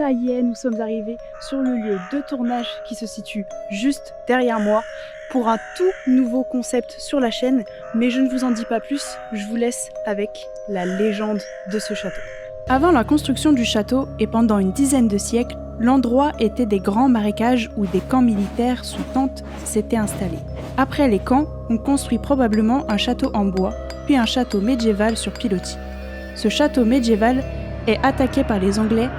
Ça y est, nous sommes arrivés sur le lieu de tournage qui se situe juste derrière moi pour un tout nouveau concept sur la chaîne, mais je ne vous en dis pas plus, je vous laisse avec la légende de ce château. Avant la construction du château et pendant une dizaine de siècles, l'endroit était des grands marécages où des camps militaires sous tente s'étaient installés. Après les camps, on construit probablement un château en bois, puis un château médiéval sur pilotis. Ce château médiéval est attaqué par les Anglais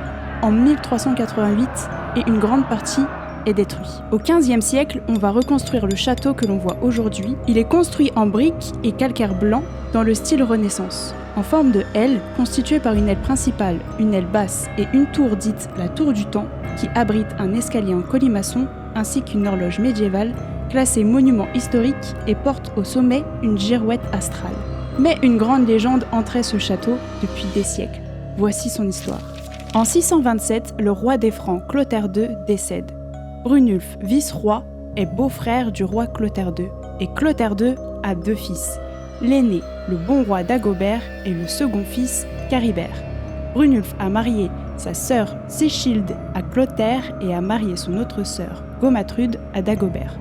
en 1388 et une grande partie est détruite. Au XVe siècle, on va reconstruire le château que l'on voit aujourd'hui. Il est construit en briques et calcaire blanc dans le style Renaissance, en forme de L, constituée par une aile principale, une aile basse et une tour dite la Tour du Temps, qui abrite un escalier en colimaçon ainsi qu'une horloge médiévale classée monument historique et porte au sommet une girouette astrale. Mais une grande légende entrait ce château depuis des siècles. Voici son histoire. En 627, le roi des Francs, Clotaire II, décède. Brunulf, vice-roi, est beau-frère du roi Clotaire II, et Clotaire II a 2 fils. L'aîné, le bon roi Dagobert, et le second fils, Caribert. Brunulf a marié sa sœur Sichilde à Clotaire et a marié son autre sœur, Gomatrude, à Dagobert.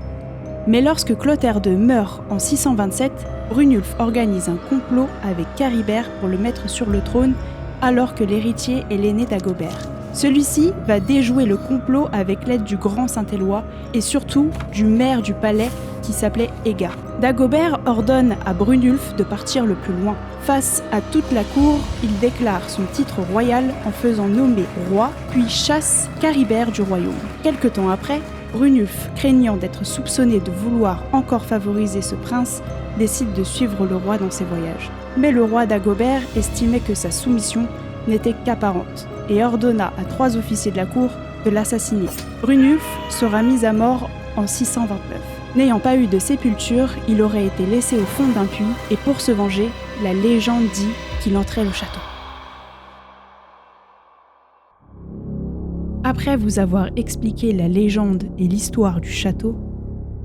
Mais lorsque Clotaire II meurt en 627, Brunulf organise un complot avec Caribert pour le mettre sur le trône alors que l'héritier est l'aîné Dagobert. Celui-ci va déjouer le complot avec l'aide du grand Saint-Éloi et surtout du maire du palais qui s'appelait Ega. Dagobert ordonne à Brunulf de partir le plus loin. Face à toute la cour, il déclare son titre royal en faisant nommer roi, puis chasse Caribert du royaume. Quelque temps après, Brunulf, craignant d'être soupçonné de vouloir encore favoriser ce prince, décide de suivre le roi dans ses voyages. Mais le roi Dagobert estimait que sa soumission n'était qu'apparente et ordonna à 3 officiers de la cour de l'assassiner. Brunulf sera mis à mort en 629. N'ayant pas eu de sépulture, il aurait été laissé au fond d'un puits et pour se venger, la légende dit qu'il entrait au château. Après vous avoir expliqué la légende et l'histoire du château,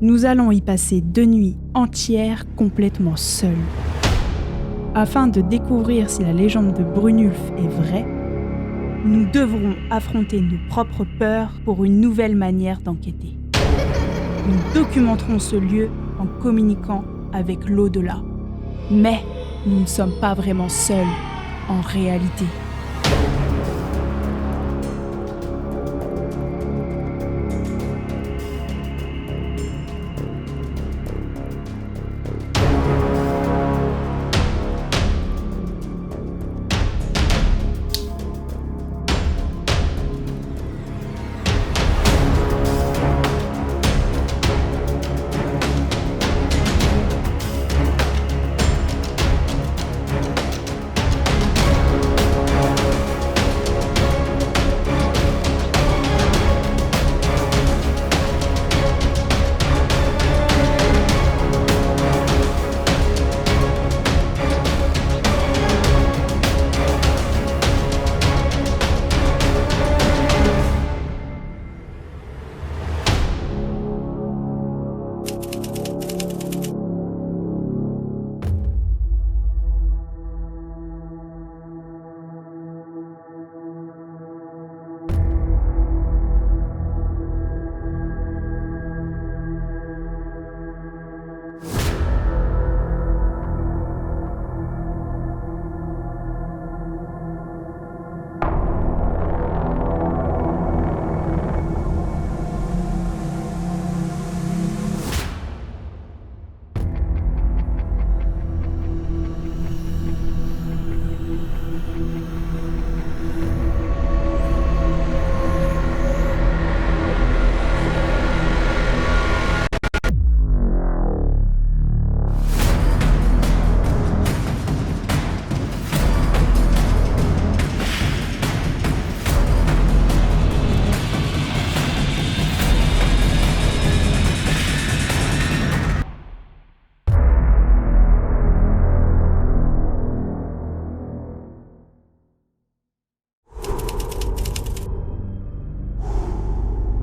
nous allons y passer 2 nuits entières complètement seuls. Afin de découvrir si la légende de Brunulf est vraie, nous devrons affronter nos propres peurs pour une nouvelle manière d'enquêter. Nous documenterons ce lieu en communiquant avec l'au-delà. Mais nous ne sommes pas vraiment seuls en réalité.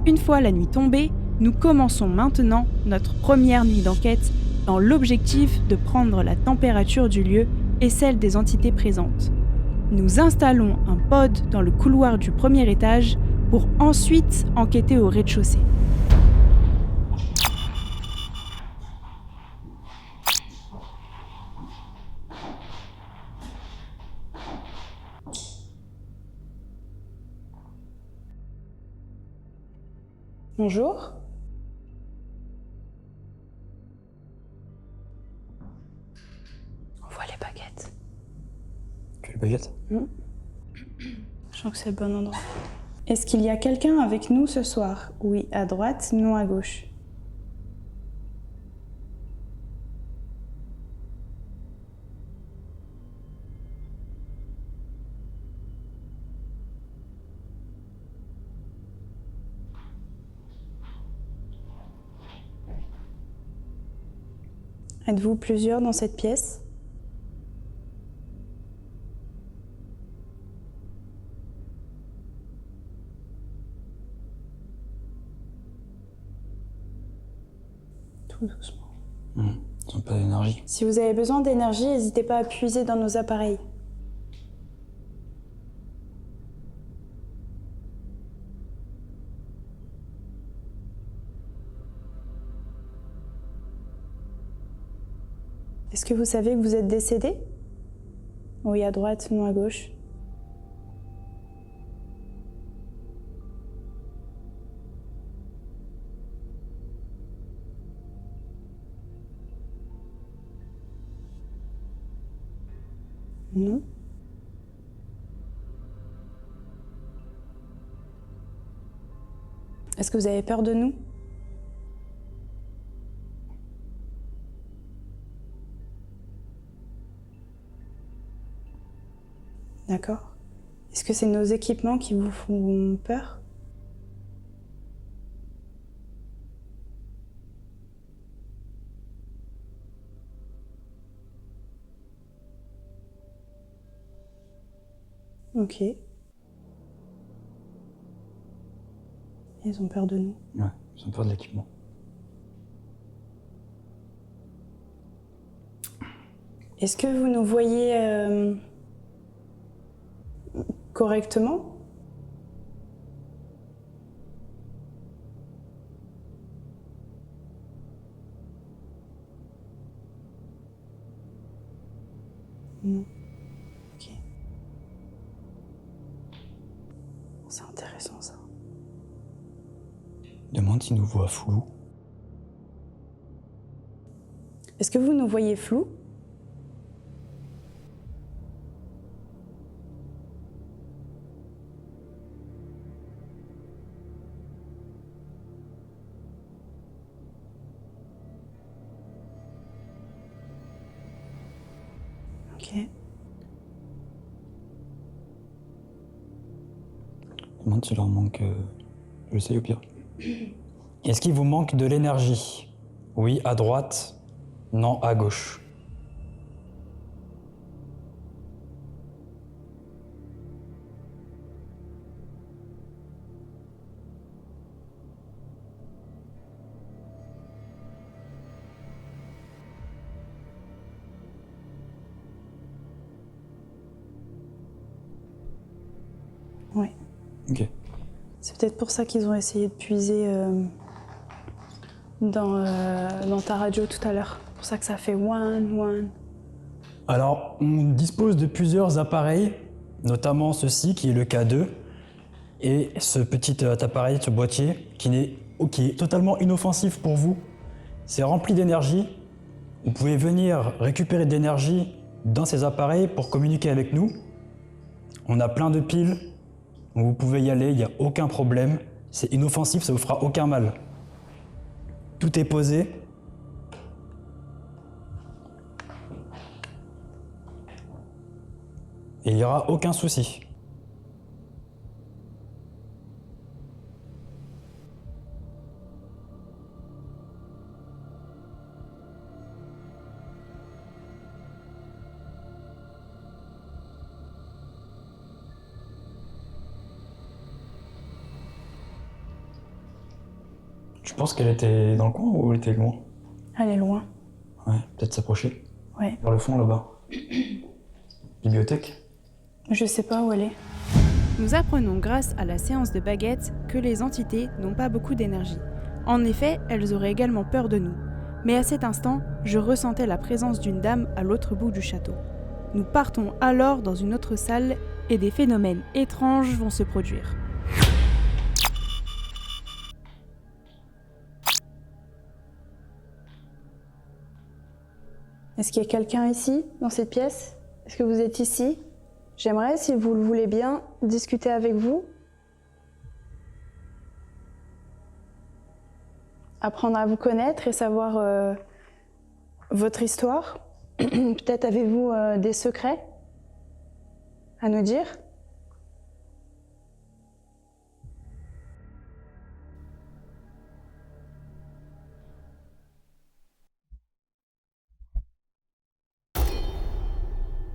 Une fois la nuit tombée, nous commençons maintenant notre première nuit d'enquête dans l'objectif de prendre la température du lieu et celle des entités présentes. Nous installons un pod dans le couloir du premier étage pour ensuite enquêter au rez-de-chaussée. Bonjour. On voit les baguettes. Que les baguettes? Je sens que c'est le bon endroit. Est-ce qu'il y a quelqu'un avec nous ce soir? Oui, à droite, non à gauche. Êtes-vous plusieurs dans cette pièce? Tout doucement. Ils n'ont pas d'énergie. Si vous avez besoin d'énergie, n'hésitez pas à puiser dans nos appareils. Est-ce que vous savez que vous êtes décédé? Oui, à droite, non à gauche. Non. Est-ce que vous avez peur de nous? D'accord. Est-ce que c'est nos équipements qui vous font peur? Ok. Ils ont peur de nous. Ouais, ils ont peur de l'équipement. Est-ce que vous nous voyez correctement? Non. Ok. C'est intéressant ça. Demande s'ils nous voient flou. Est-ce que vous nous voyez flou? Ok. Demande s'il leur manque... Je sais au pire. Est-ce qu'il vous manque de l'énergie? Oui, à droite, non, à gauche. Ouais. Ok. C'est peut-être pour ça qu'ils ont essayé de puiser dans ta radio tout à l'heure. C'est pour ça que ça fait one. Alors, on dispose de plusieurs appareils, notamment ceci qui est le K2, et ce petit appareil, ce boîtier, qui est totalement inoffensif pour vous. C'est rempli d'énergie. Vous pouvez venir récupérer de l'énergie dans ces appareils pour communiquer avec nous. On a plein de piles, donc vous pouvez y aller, il n'y a aucun problème. C'est inoffensif, ça vous fera aucun mal. Tout est posé. Et il n'y aura aucun souci. Tu penses qu'elle était dans le coin ou elle était loin? Elle est loin. Ouais, peut-être s'approcher. Ouais. Vers le fond là-bas. Bibliothèque? Je sais pas où elle est. Nous apprenons grâce à la séance de baguette que les entités n'ont pas beaucoup d'énergie. En effet, elles auraient également peur de nous. Mais à cet instant, je ressentais la présence d'une dame à l'autre bout du château. Nous partons alors dans une autre salle et des phénomènes étranges vont se produire. Est-ce qu'il y a quelqu'un ici, dans cette pièce? Est-ce que vous êtes ici? J'aimerais, si vous le voulez bien, discuter avec vous. Apprendre à vous connaître et savoir votre histoire. Peut-être avez-vous des secrets à nous dire?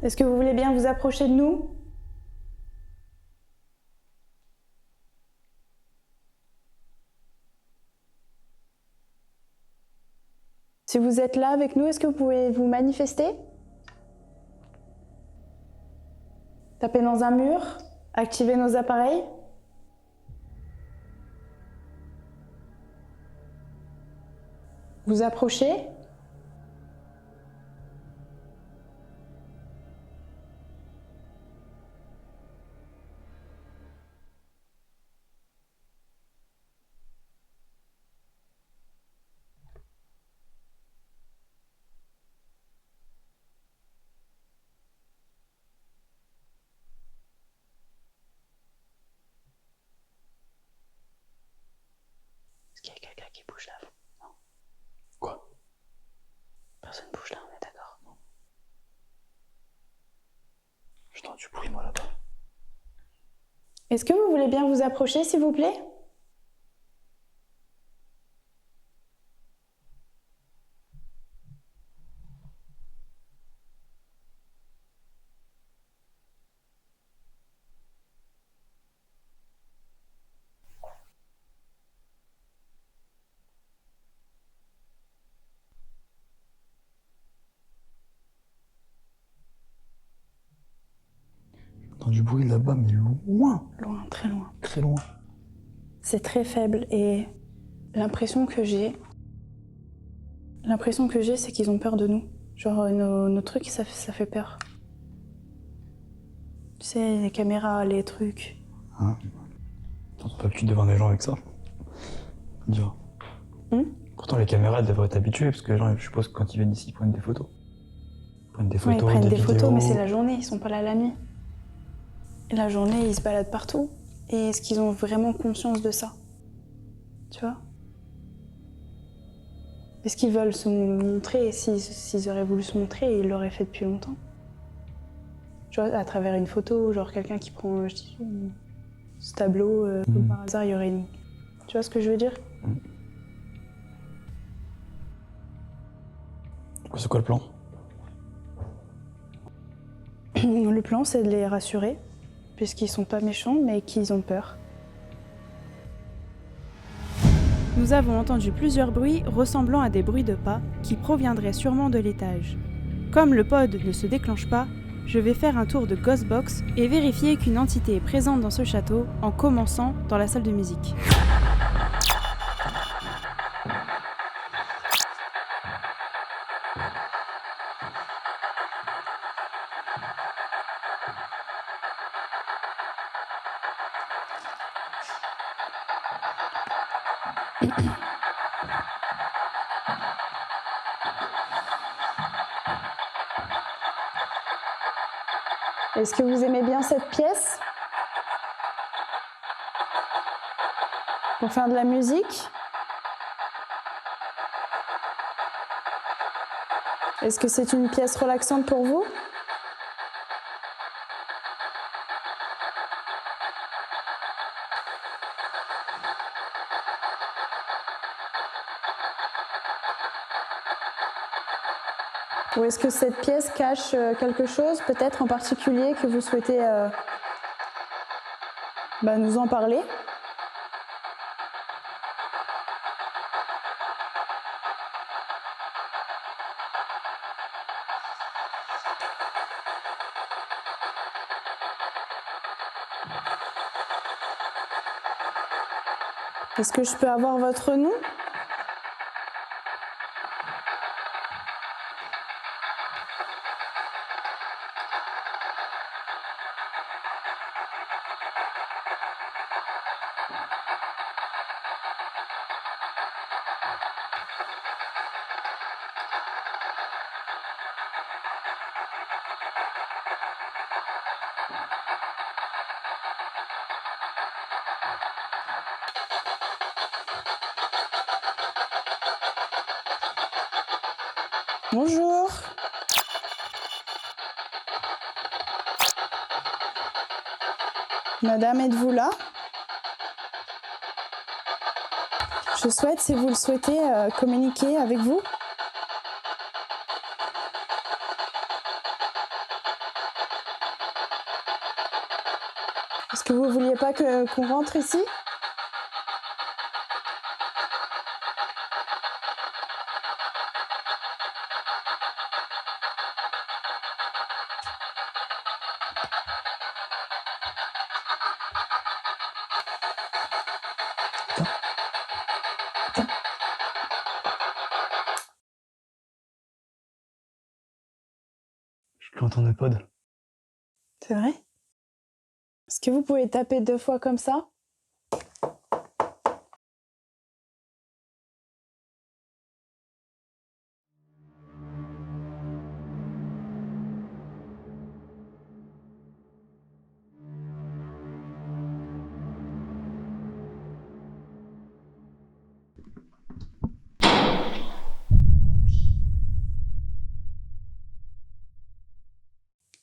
Est-ce que vous voulez bien vous approcher de nous? Si vous êtes là avec nous, est-ce que vous pouvez vous manifester? Taper dans un mur? Activer nos appareils? Vous approchez? Est-ce qu'il y a quelqu'un qui bouge là? Non. Quoi? Personne bouge là, on est d'accord. J'entends du bruit, moi, là-bas. Est-ce que vous voulez bien vous approcher, s'il vous plaît? J'entends du bruit là-bas, mais loin. Loin, très loin. Très loin. C'est très faible et l'impression que j'ai, c'est qu'ils ont peur de nous. Genre nos trucs, ça fait peur. Tu sais, les caméras, les trucs. Hein? T'as pas l'habitude de voir des gens avec ça? Dire. Pourtant, les caméras elles devraient t'habituer, parce que les gens, je suppose, quand ils viennent ici, ils prennent des photos. Ils prennent des Ouais, photos, ils prennent des photos, vidéos. mais c'est la journée, ils sont pas là la nuit. Et la journée, ils se baladent partout. Et est-ce qu'ils ont vraiment conscience de ça? Tu vois? Est-ce qu'ils veulent se montrer? Et s'ils auraient voulu se montrer, ils l'auraient fait depuis longtemps. Tu vois, à travers une photo, genre quelqu'un qui prend ce tableau, comme par hasard, il y aurait une... Tu vois ce que je veux dire? C'est quoi le plan? Le plan, c'est de les rassurer, puisqu'ils sont pas méchants, mais qu'ils ont peur. Nous avons entendu plusieurs bruits ressemblant à des bruits de pas qui proviendraient sûrement de l'étage. Comme le pod ne se déclenche pas, je vais faire un tour de Ghostbox et vérifier qu'une entité est présente dans ce château en commençant dans la salle de musique. Est-ce que vous aimez bien cette pièce? Pour faire de la musique? Est-ce que c'est une pièce relaxante pour vous? Ou est-ce que cette pièce cache quelque chose, peut-être en particulier, que vous souhaitez nous en parler? Est-ce que je peux avoir votre nom? Bonjour. Madame, êtes-vous là? Je souhaite, si vous le souhaitez, communiquer avec vous. Est-ce que vous vouliez pas qu'on rentre ici? Je l'entendais pas de... C'est vrai? Est-ce que vous pouvez taper 2 fois comme ça?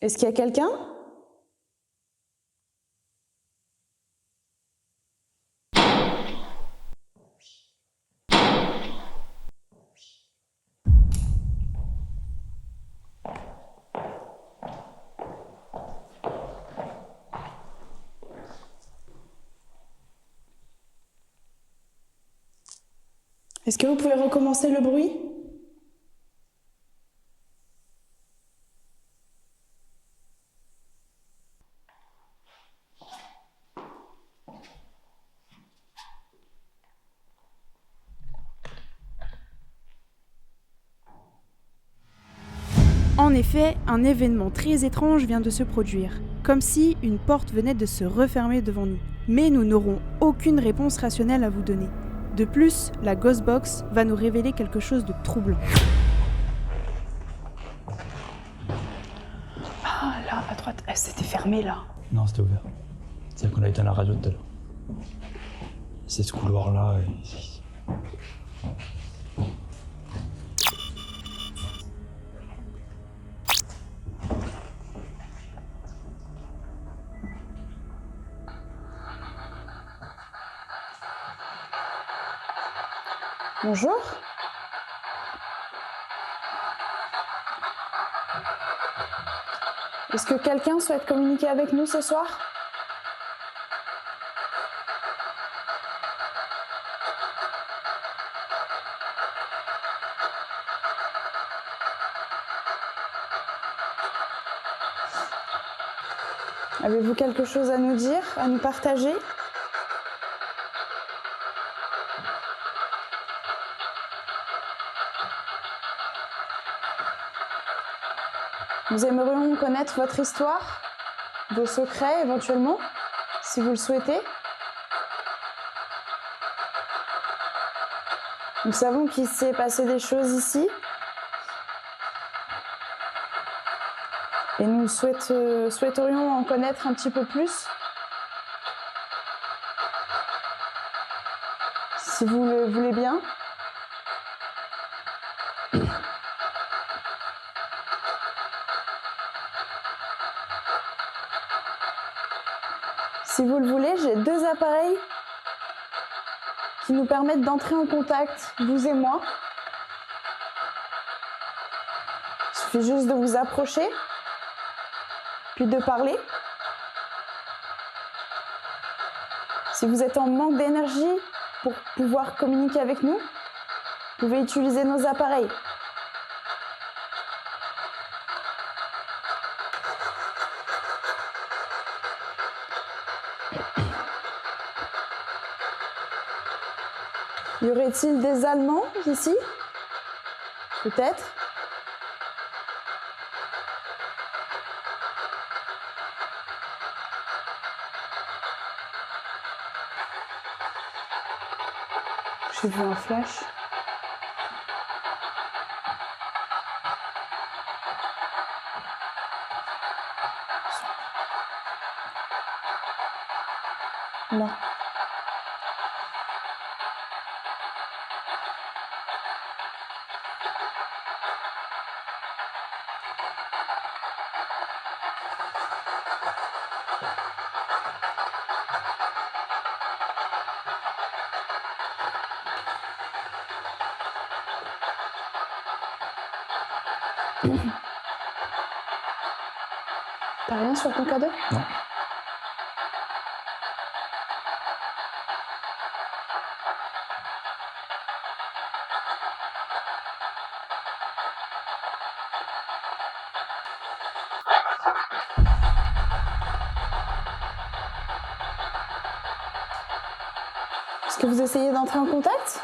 Est-ce qu'il y a quelqu'un? Est-ce que vous pouvez recommencer le bruit? En effet, un événement très étrange vient de se produire, comme si une porte venait de se refermer devant nous. Mais nous n'aurons aucune réponse rationnelle à vous donner. De plus, la Ghostbox va nous révéler quelque chose de troublant. Ah, là, à droite. C'était fermé, là. Non, c'était ouvert. C'est-à-dire qu'on a éteint la radio tout à l'heure. C'est ce couloir-là et... Bonjour. Est-ce que quelqu'un souhaite communiquer avec nous ce soir? Avez-vous quelque chose à nous dire, à nous partager? Nous aimerions connaître votre histoire, vos secrets éventuellement, si vous le souhaitez. Nous savons qu'il s'est passé des choses ici. Et nous souhaiterions en connaître un petit peu plus. Si vous le voulez bien. Si vous le voulez, j'ai 2 appareils qui nous permettent d'entrer en contact, vous et moi. Il suffit juste de vous approcher, puis de parler. Si vous êtes en manque d'énergie pour pouvoir communiquer avec nous, vous pouvez utiliser nos appareils. Y aurait-il des Allemands ici? Peut-être. J'ai vu un flash. Non. T'as rien sur ton cadeau? Non. Est-ce que vous essayez d'entrer en contact?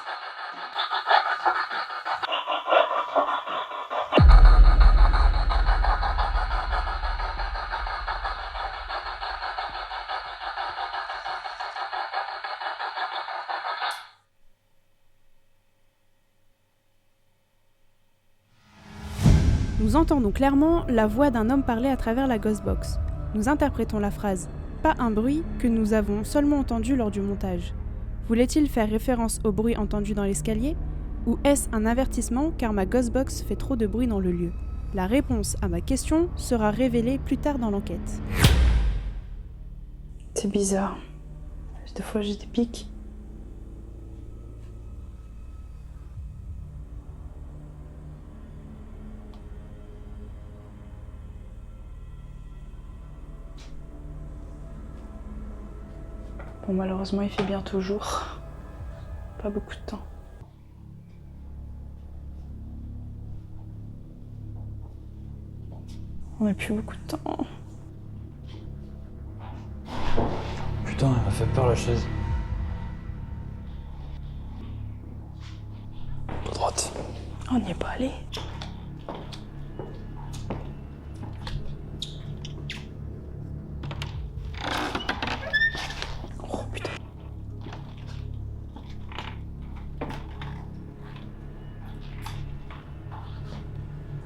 Nous entendons clairement la voix d'un homme parler à travers la Ghostbox. Nous interprétons la phrase « pas un bruit » que nous avons seulement entendu lors du montage. Voulait-il faire référence au bruit entendu dans l'escalier? Ou est-ce un avertissement car ma Ghostbox fait trop de bruit dans le lieu? La réponse à ma question sera révélée plus tard dans l'enquête. C'est bizarre. Des fois j'ai des pics. Bon, malheureusement, il fait bientôt jour. Pas beaucoup de temps. On n'a plus beaucoup de temps. Putain, elle m'a fait peur la chaise. À droite. On n'y est pas allé. Oh putain.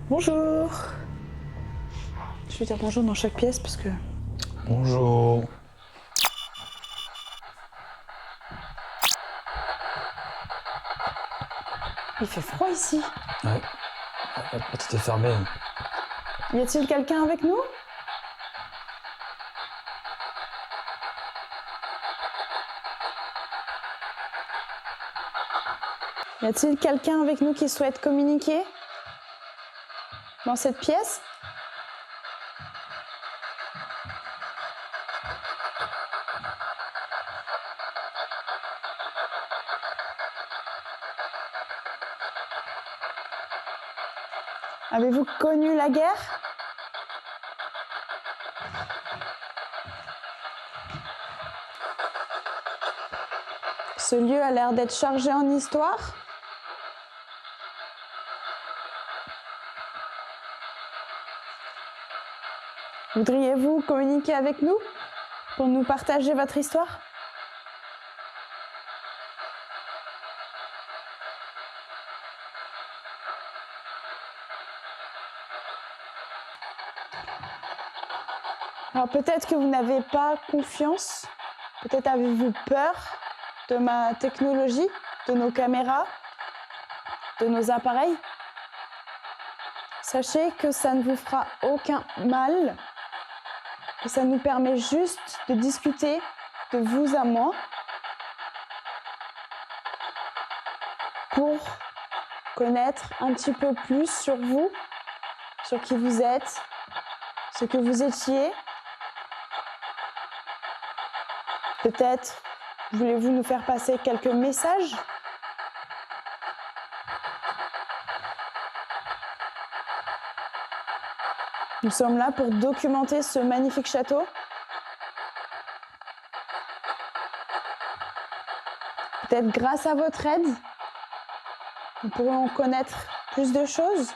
Bonjour. Je vais dire bonjour dans chaque pièce parce que... Bonjour. Il fait froid ici. Ouais. La porte était fermée. Y a-t-il quelqu'un avec nous? Y a-t-il quelqu'un avec nous qui souhaite communiquer dans cette pièce? Avez-vous connu la guerre? Ce lieu a l'air d'être chargé en histoire. Voudriez-vous communiquer avec nous pour nous partager votre histoire? Alors peut-être que vous n'avez pas confiance, peut-être avez-vous peur de ma technologie, de nos caméras, de nos appareils. Sachez que ça ne vous fera aucun mal, que ça nous permet juste de discuter de vous à moi pour connaître un petit peu plus sur vous, sur qui vous êtes, ce que vous étiez. Peut-être voulez-vous nous faire passer quelques messages? Nous sommes là pour documenter ce magnifique château. Peut-être grâce à votre aide, nous pourrons connaître plus de choses.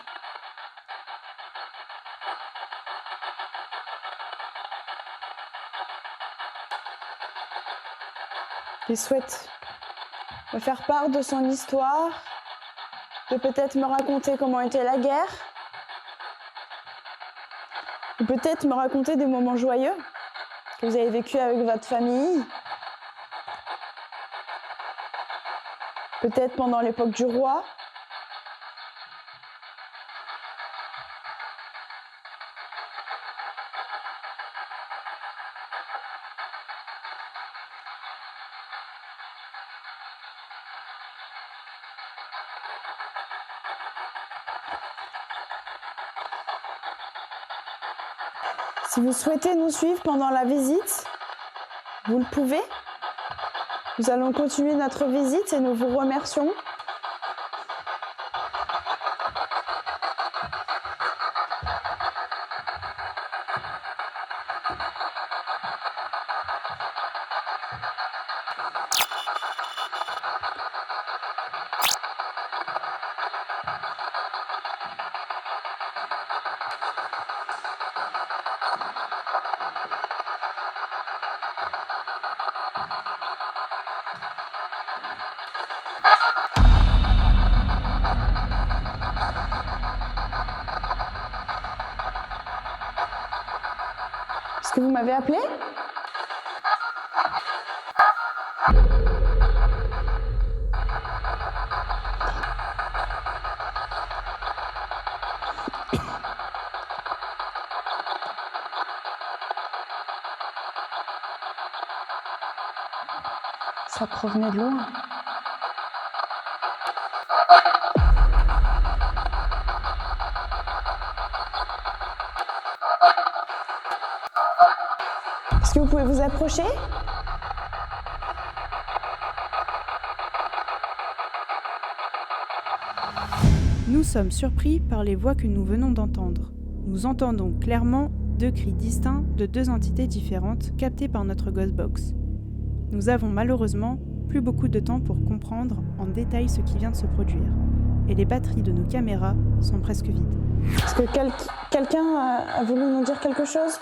Il souhaite me faire part de son histoire, de peut-être me raconter comment était la guerre, ou peut-être me raconter des moments joyeux que vous avez vécu avec votre famille, peut-être pendant l'époque du roi. Si vous souhaitez nous suivre pendant la visite, vous le pouvez. Nous allons continuer notre visite et nous vous remercions. Est-ce que vous m'avez appelé ? Ça provenait de loin. Est-ce que vous pouvez vous approcher ? Nous sommes surpris par les voix que nous venons d'entendre. Nous entendons clairement 2 cris distincts de 2 entités différentes captées par notre Ghostbox. Nous avons malheureusement plus beaucoup de temps pour comprendre en détail ce qui vient de se produire, et les batteries de nos caméras sont presque vides. Est-ce que quelqu'un a voulu nous dire quelque chose ?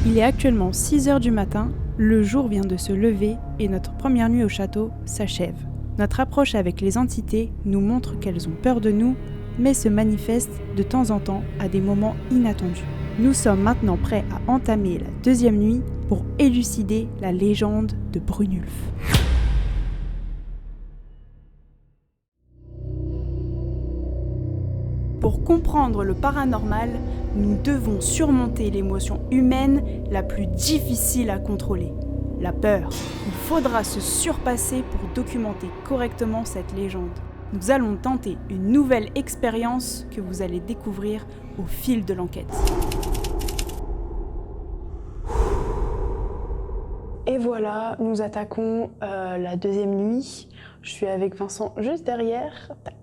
Il est actuellement 6h du matin, le jour vient de se lever et notre première nuit au château s'achève. Notre approche avec les entités nous montre qu'elles ont peur de nous, mais se manifestent de temps en temps à des moments inattendus. Nous sommes maintenant prêts à entamer la 2e nuit pour élucider la légende de Brunulf. Pour comprendre le paranormal, nous devons surmonter l'émotion humaine la plus difficile à contrôler, la peur. Il faudra se surpasser pour documenter correctement cette légende. Nous allons tenter une nouvelle expérience que vous allez découvrir au fil de l'enquête. Et voilà, nous attaquons la 2e nuit. Je suis avec Vincent juste derrière. Tac.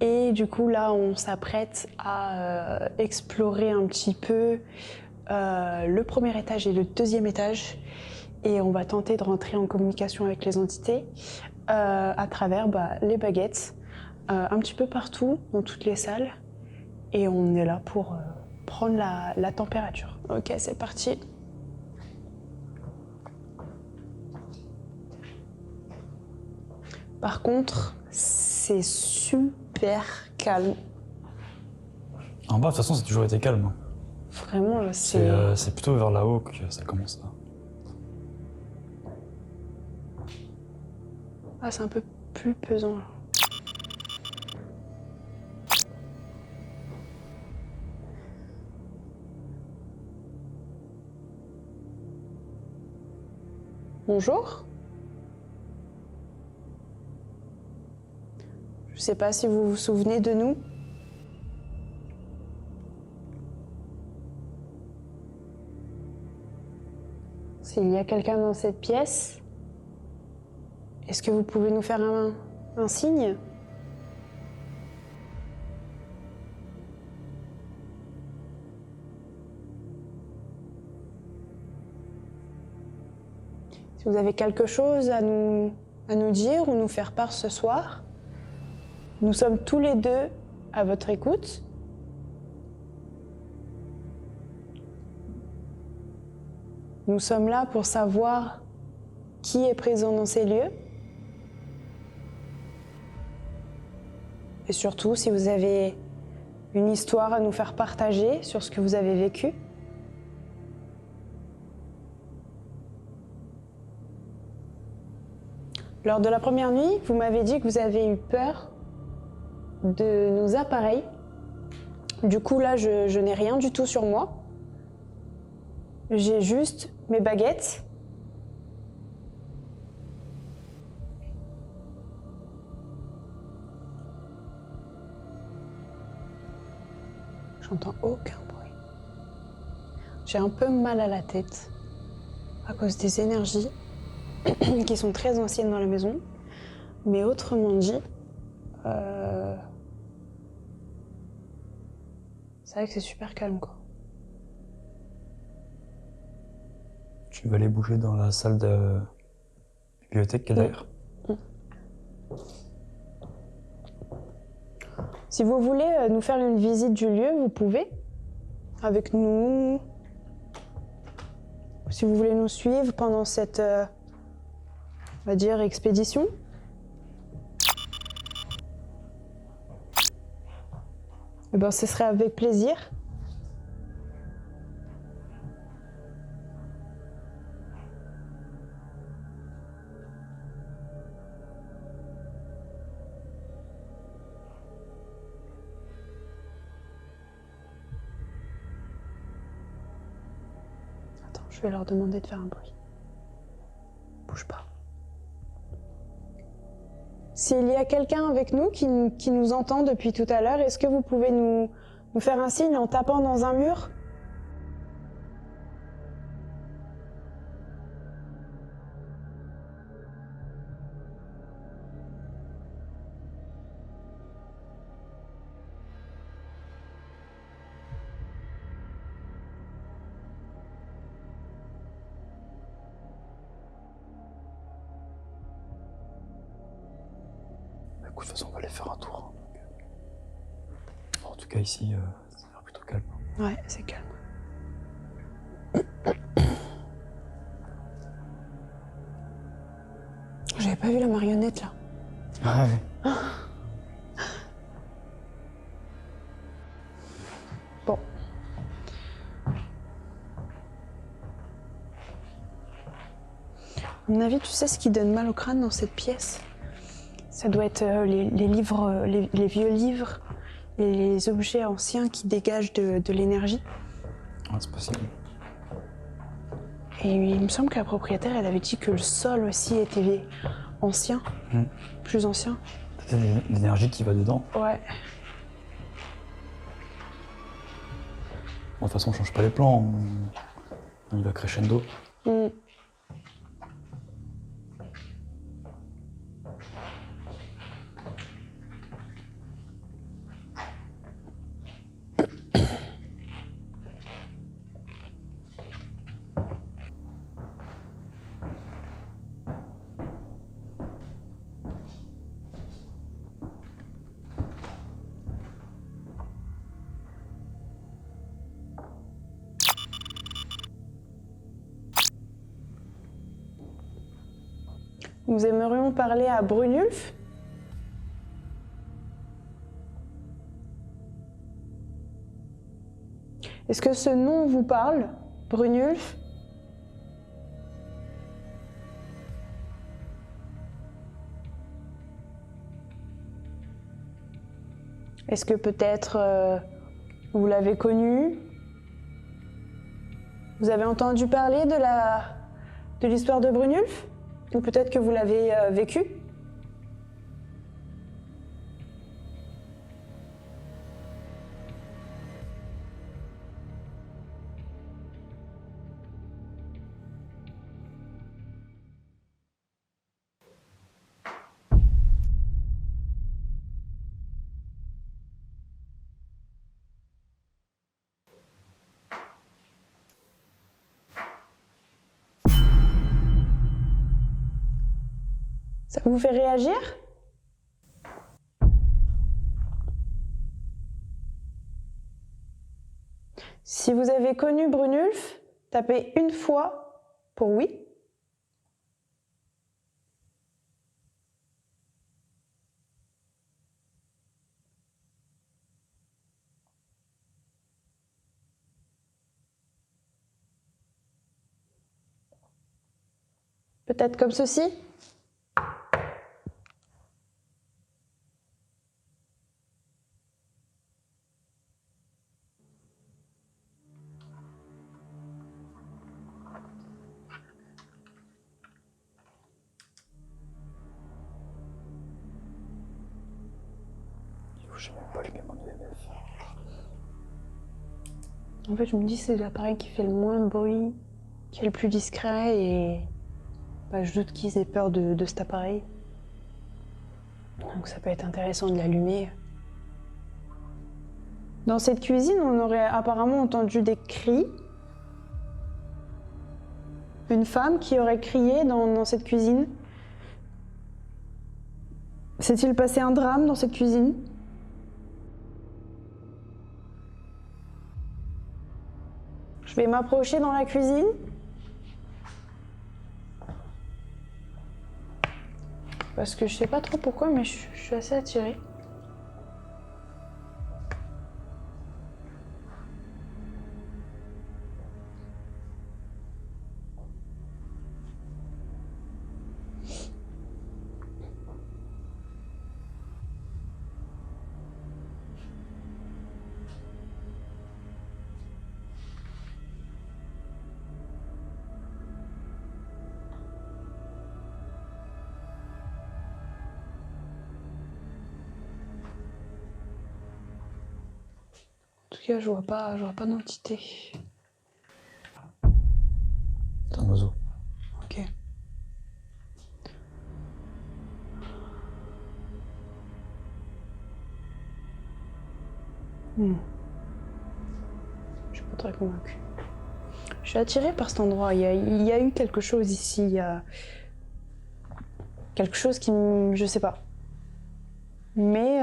Et du coup, là, on s'apprête à explorer un petit peu le 1er étage et le 2e étage. Et on va tenter de rentrer en communication avec les entités à travers les baguettes, un petit peu partout, dans toutes les salles. Et on est là pour prendre la température. Ok, c'est parti. Par contre, c'est super calme. En bas, de toute façon, c'est toujours été calme. Vraiment, là, c'est... C'est plutôt vers là-haut que ça commence là. Ah, c'est un peu plus pesant, là. Bonjour. Je sais pas si vous vous souvenez de nous. S'il y a quelqu'un dans cette pièce, est-ce que vous pouvez nous faire un signe? Si vous avez quelque chose à nous dire ou nous faire part ce soir, nous sommes tous les deux à votre écoute. Nous sommes là pour savoir qui est présent dans ces lieux. Et surtout, si vous avez une histoire à nous faire partager sur ce que vous avez vécu. Lors de la première nuit, vous m'avez dit que vous avez eu peur de nos appareils. Du coup, là, je n'ai rien du tout sur moi. J'ai juste mes baguettes. J'entends aucun bruit. J'ai un peu mal à la tête à cause des énergies qui sont très anciennes dans la maison. Mais autrement dit, c'est vrai que c'est super calme, quoi. Tu vas aller bouger dans la salle de bibliothèque qui est derrière. Si vous voulez nous faire une visite du lieu, vous pouvez. Avec nous. Si vous voulez nous suivre pendant cette, on va dire, expédition. Eh ben, ce serait avec plaisir. Je vais leur demander de faire un bruit. Bouge pas. S'il y a quelqu'un avec nous qui nous entend depuis tout à l'heure, est-ce que vous pouvez nous faire un signe en tapant dans un mur ? Écoute, de toute façon, on va aller faire un tour. En tout cas, ici, ça a l'air plutôt calme. Ouais, c'est calme. J'avais pas vu la marionnette là. Ah ouais. Bon. À mon avis, tu sais ce qui donne mal au crâne dans cette pièce ? Ça doit être les livres, les vieux livres, et les objets anciens qui dégagent de l'énergie. Ouais, c'est possible. Et il me semble que la propriétaire, elle avait dit que le sol aussi était ancien, plus ancien. C'est l'énergie qui va dedans. Ouais. Bon, de toute façon, on change pas les plans. On y va crescendo. Nous aimerions parler à Brunulf. Est-ce que ce nom vous parle, Brunulf ? Est-ce que peut-être vous l'avez connu ? Vous avez entendu parler de l'histoire de Brunulf ? Ou peut-être que vous l'avez vécu ? Ça vous fait réagir? Si vous avez connu Brunulf, tapez une fois pour oui. Peut-être comme ceci. Je sais même pas les gamins de VMF. En fait, je me dis c'est l'appareil qui fait le moins de bruit, qui est le plus discret et bah, je doute qu'ils aient peur de cet appareil. Donc ça peut être intéressant de l'allumer. Dans cette cuisine, on aurait apparemment entendu des cris. Une femme qui aurait crié dans cette cuisine. S'est-il passé un drame dans cette cuisine? Je vais m'approcher dans la cuisine. Parce que je sais pas trop pourquoi, mais je suis assez attirée. En tout cas, je vois pas d'entité. C'est un oiseau. Ok. Je suis pas très convaincue. Je suis attirée par cet endroit. Il y a eu quelque chose ici. Il y a quelque chose qui me... Je sais pas. Mais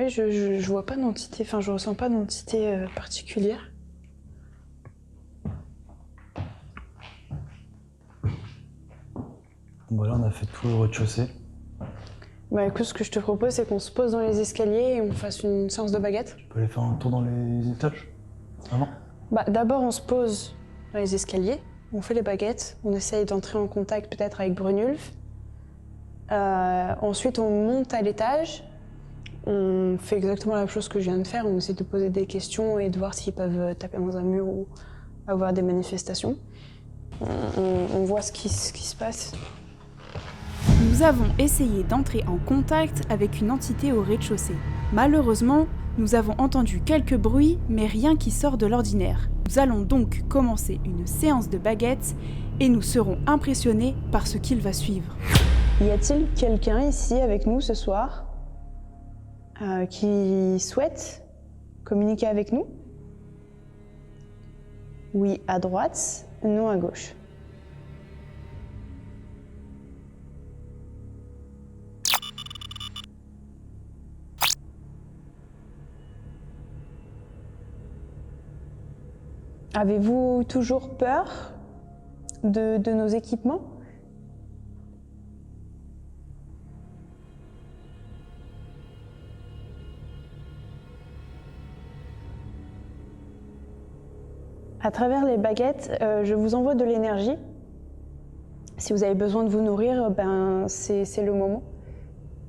je vois pas d'entité. Enfin, je ressens pas d'entité particulière. Bon, là, on a fait tout le rez-de-chaussée. Bah écoute, ce que je te propose, c'est qu'on se pose dans les escaliers et on fasse une séance de baguette. Tu peux aller faire un tour dans les étages? Vraiment? Bah d'abord, on se pose dans les escaliers, on fait les baguettes, on essaye d'entrer en contact peut-être avec Brunulf. Ensuite, on monte à l'étage. On fait exactement la même chose que je viens de faire. On essaie de poser des questions et de voir s'ils peuvent taper dans un mur ou avoir des manifestations. On voit ce qui se passe. Nous avons essayé d'entrer en contact avec une entité au rez-de-chaussée. Malheureusement, nous avons entendu quelques bruits, mais rien qui sort de l'ordinaire. Nous allons donc commencer une séance de baguettes et nous serons impressionnés par ce qu'il va suivre. Y a-t-il quelqu'un ici avec nous ce soir qui souhaite communiquer avec nous? Oui à droite, non à gauche. Avez-vous toujours peur de nos équipements? À travers les baguettes, je vous envoie de l'énergie. Si vous avez besoin de vous nourrir, ben c'est le moment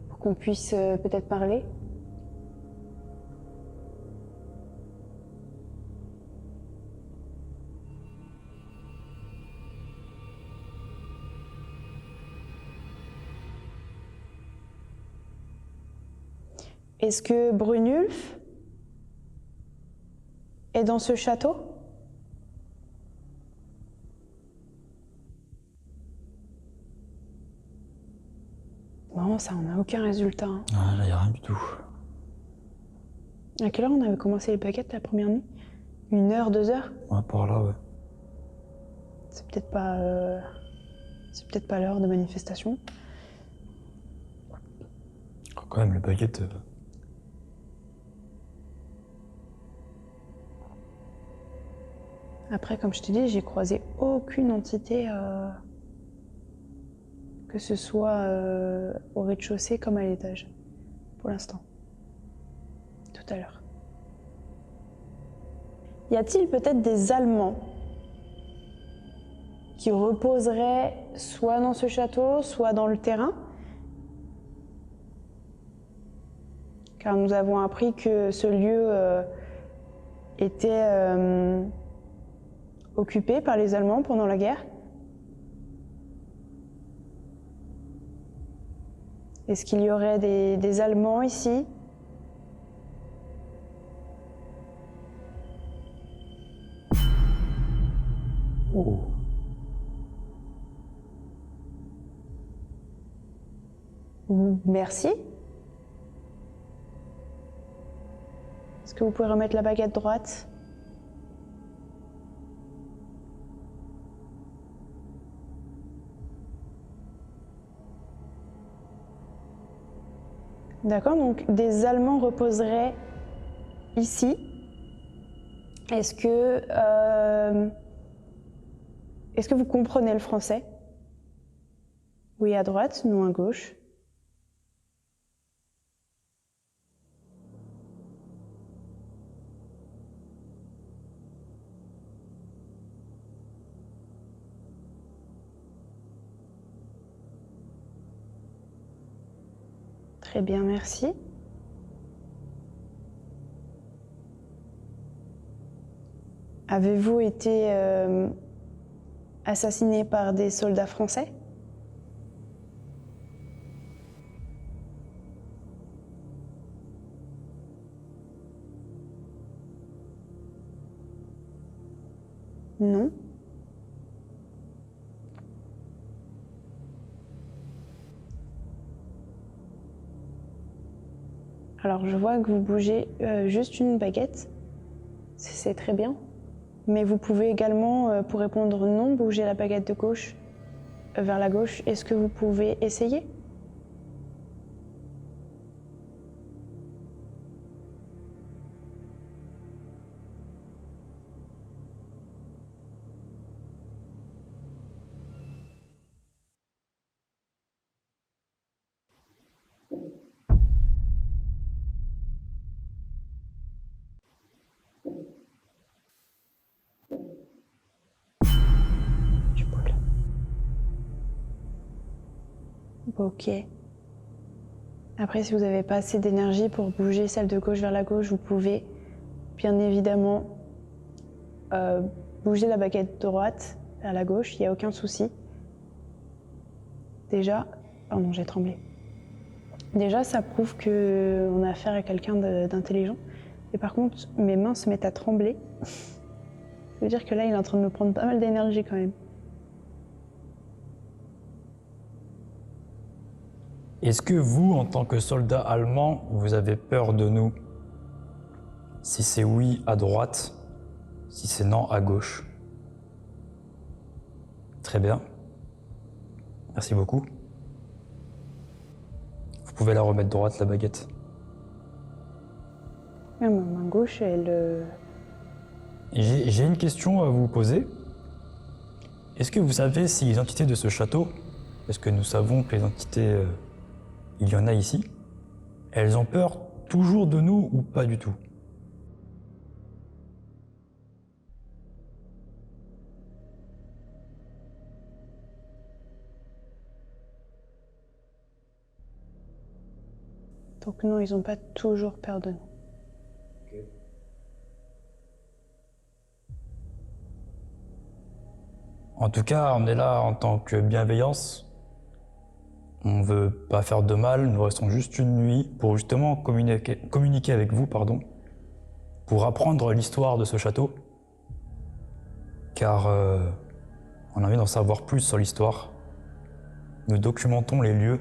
pour qu'on puisse peut-être parler. Est-ce que Brunulf est dans ce château? Non, ça, on n'a aucun résultat. Hein. Ah, là, y a rien du tout. À quelle heure on avait commencé les baguettes la première nuit? 1 heure, 2 heures? Ouais, par là, ouais. C'est peut-être pas C'est peut-être pas l'heure de manifestation. Quand même, la baguette. Après, comme je te dis, j'ai croisé aucune entité, que ce soit au rez-de-chaussée comme à l'étage, pour l'instant. Tout à l'heure. Y a-t-il peut-être des Allemands qui reposeraient soit dans ce château, soit dans le terrain? Car nous avons appris que ce lieu était occupé par les Allemands pendant la guerre. Est-ce qu'il y aurait des Allemands ici? Oh. Merci. Est-ce que vous pouvez remettre la baguette droite? D'accord, donc des Allemands reposeraient ici. Est-ce que vous comprenez le français? Oui, à droite, non à gauche. Très bien, merci. Avez-vous été assassiné par des soldats français? Non. Alors je vois que vous bougez juste une baguette, c'est très bien. Mais vous pouvez également, pour répondre non, bouger la baguette de gauche vers la gauche. Est-ce que vous pouvez essayer? Je brûle. Ok. Après, si vous n'avez pas assez d'énergie pour bouger celle de gauche vers la gauche, vous pouvez bien évidemment bouger la baguette droite vers la gauche, il n'y a aucun souci. Déjà, pardon, j'ai tremblé. Déjà, ça prouve qu'on a affaire à quelqu'un d'intelligent. Et par contre, mes mains se mettent à trembler. Ça veut dire que là, il est en train de me prendre pas mal d'énergie quand même. Est-ce que vous, en tant que soldat allemand, vous avez peur de nous? Si c'est oui, à droite. Si c'est non, à gauche. Très bien. Merci beaucoup. Vous pouvez la remettre droite, la baguette. Ma main gauche, elle... J'ai une question à vous poser. Est-ce que vous savez si les entités de ce château, parce que nous savons que les entités, il y en a ici, elles ont peur toujours de nous ou pas du tout? Donc non, ils n'ont pas toujours peur de nous. En tout cas, on est là en tant que bienveillance. On veut pas faire de mal, nous restons juste une nuit pour justement communiquer avec vous, pardon, pour apprendre l'histoire de ce château. Car on a envie d'en savoir plus sur l'histoire. Nous documentons les lieux.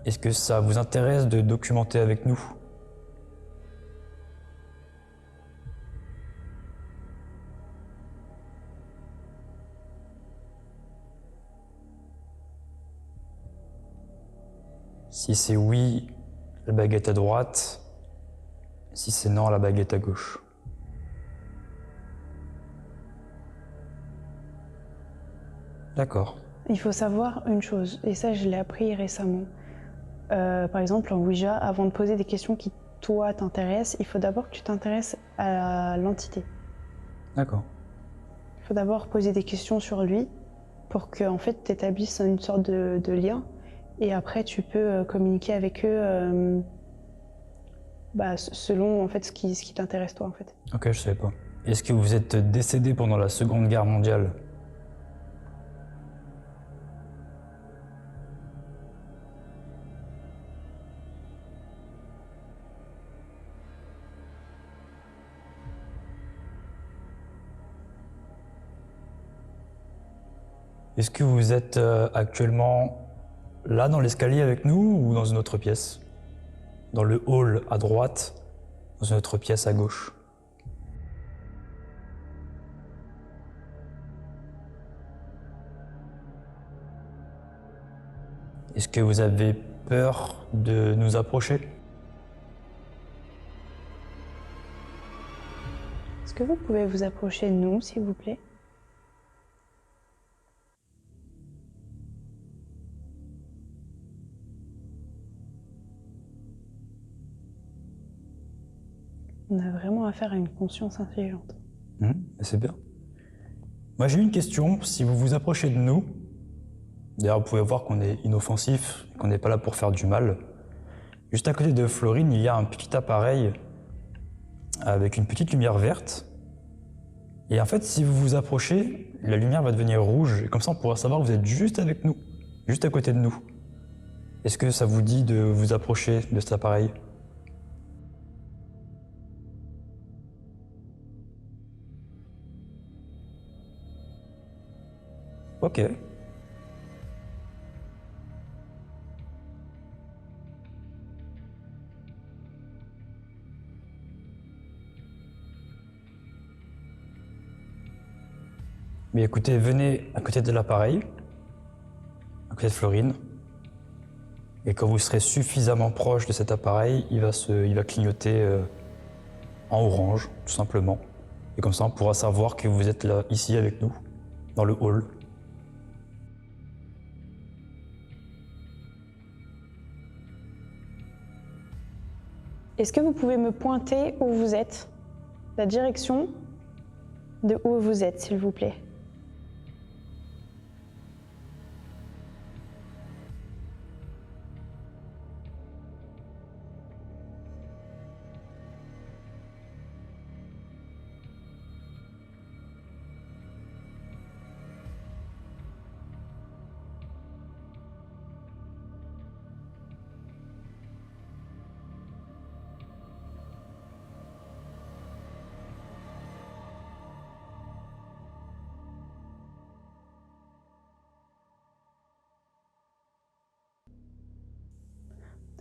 Est-ce que ça vous intéresse de documenter avec nous? Si c'est oui, la baguette à droite. Si c'est non, la baguette à gauche. D'accord. Il faut savoir une chose, et ça je l'ai appris récemment. Par exemple en Ouija, avant de poser des questions qui toi t'intéressent, il faut d'abord que tu t'intéresses à l'entité. D'accord. Il faut d'abord poser des questions sur lui pour que en fait tu établisses une sorte de lien et après tu peux communiquer avec eux selon en fait ce qui t'intéresse toi en fait. Ok, je savais pas. Est-ce que vous êtes décédé pendant la Seconde Guerre mondiale? Est-ce que vous êtes actuellement là dans l'escalier avec nous ou dans une autre pièce? Dans le hall à droite, dans une autre pièce à gauche? Est-ce que vous avez peur de nous approcher? Est-ce que vous pouvez vous approcher de nous s'il vous plaît? On a vraiment affaire à une conscience intelligente. C'est bien. Moi j'ai une question, si vous vous approchez de nous, d'ailleurs vous pouvez voir qu'on est inoffensif, qu'on n'est pas là pour faire du mal. Juste à côté de Florine, il y a un petit appareil avec une petite lumière verte. Et en fait, si vous vous approchez, la lumière va devenir rouge, et comme ça on pourra savoir que vous êtes juste avec nous, juste à côté de nous. Est-ce que ça vous dit de vous approcher de cet appareil? Ok. Mais écoutez, venez à côté de l'appareil, à côté de Florine, et quand vous serez suffisamment proche de cet appareil, il va clignoter en orange, tout simplement. Et comme ça, on pourra savoir que vous êtes là, ici avec nous, dans le hall. Est-ce que vous pouvez me pointer où vous êtes? La direction de où vous êtes, s'il vous plaît.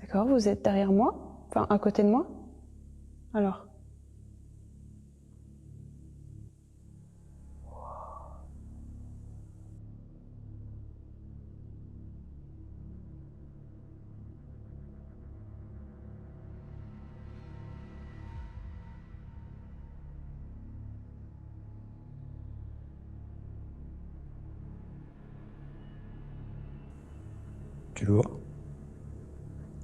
D'accord, vous êtes derrière moi? Enfin, à côté de moi? Alors? Tu le vois?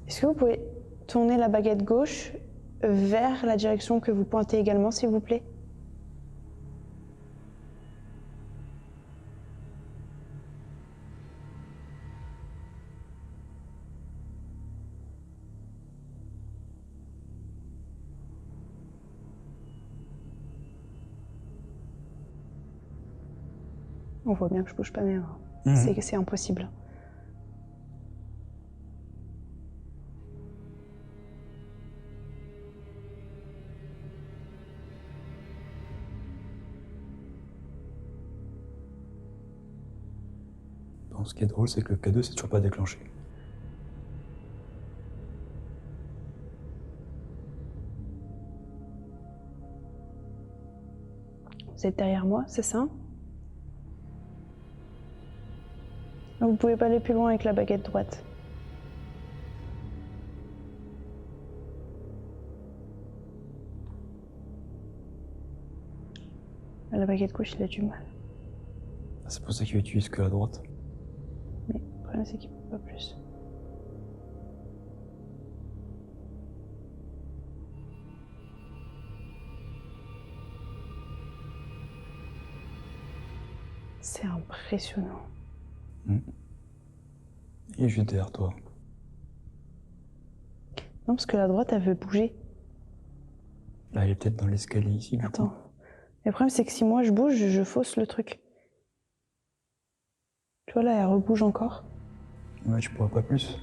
Est-ce que vous pouvez tourner la baguette gauche vers la direction que vous pointez également, s'il vous plaît? On voit bien que je bouge pas mes mains. C'est impossible. Bon, ce qui est drôle, c'est que le K2 c'est toujours pas déclenché. Vous êtes derrière moi, c'est ça? Vous pouvez pas aller plus loin avec la baguette droite. la baguette gauche, il a du mal. C'est pour ça qu'il utilise que la droite. Mais le problème, c'est qu'il peut pas plus. C'est impressionnant. Il est juste derrière toi. Non, parce que la droite, elle veut bouger. Là, il est peut-être dans l'escalier ici, du Attends. coup. Le problème, c'est que si moi je bouge, je fausse le truc. Tu vois, là, elle rebouge encore. Ouais, tu pourras pas plus.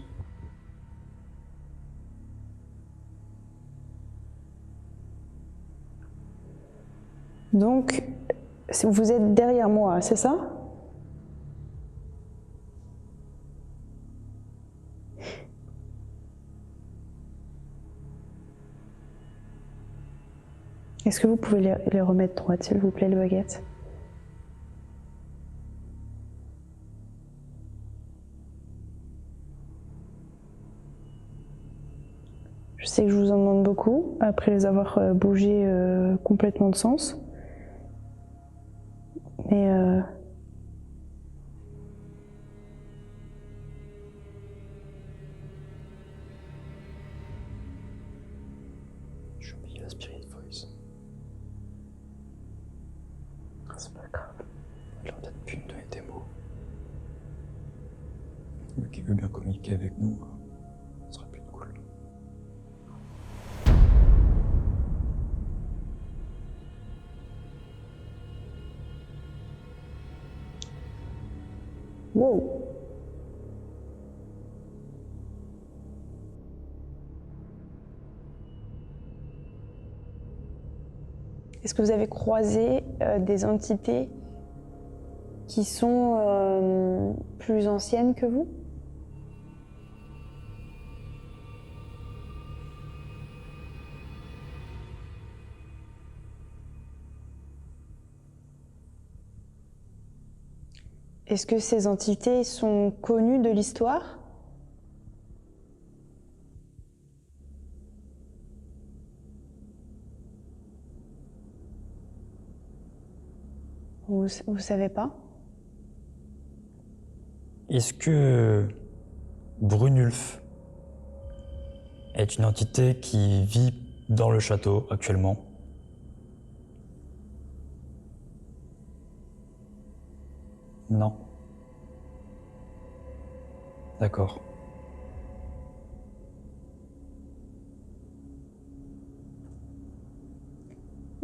Donc, vous êtes derrière moi, c'est ça? Est-ce que vous pouvez les remettre droites, s'il vous plaît, les baguettes? Je sais que je vous en demande beaucoup, après les avoir bougées complètement de sens. Mais J'ai oublié la Spirit Voice. c'est pas grave. Elle aurait peut-être pu nous donner des mots. Mais qui veut bien communiquer avec nous, ce serait plus cool. Wow. Est-ce que vous avez croisé des entités qui sont plus anciennes que vous? Est-ce que ces entités sont connues de l'histoire? Vous savez pas? Est-ce que Brunulf est une entité qui vit dans le château actuellement? Non. D'accord.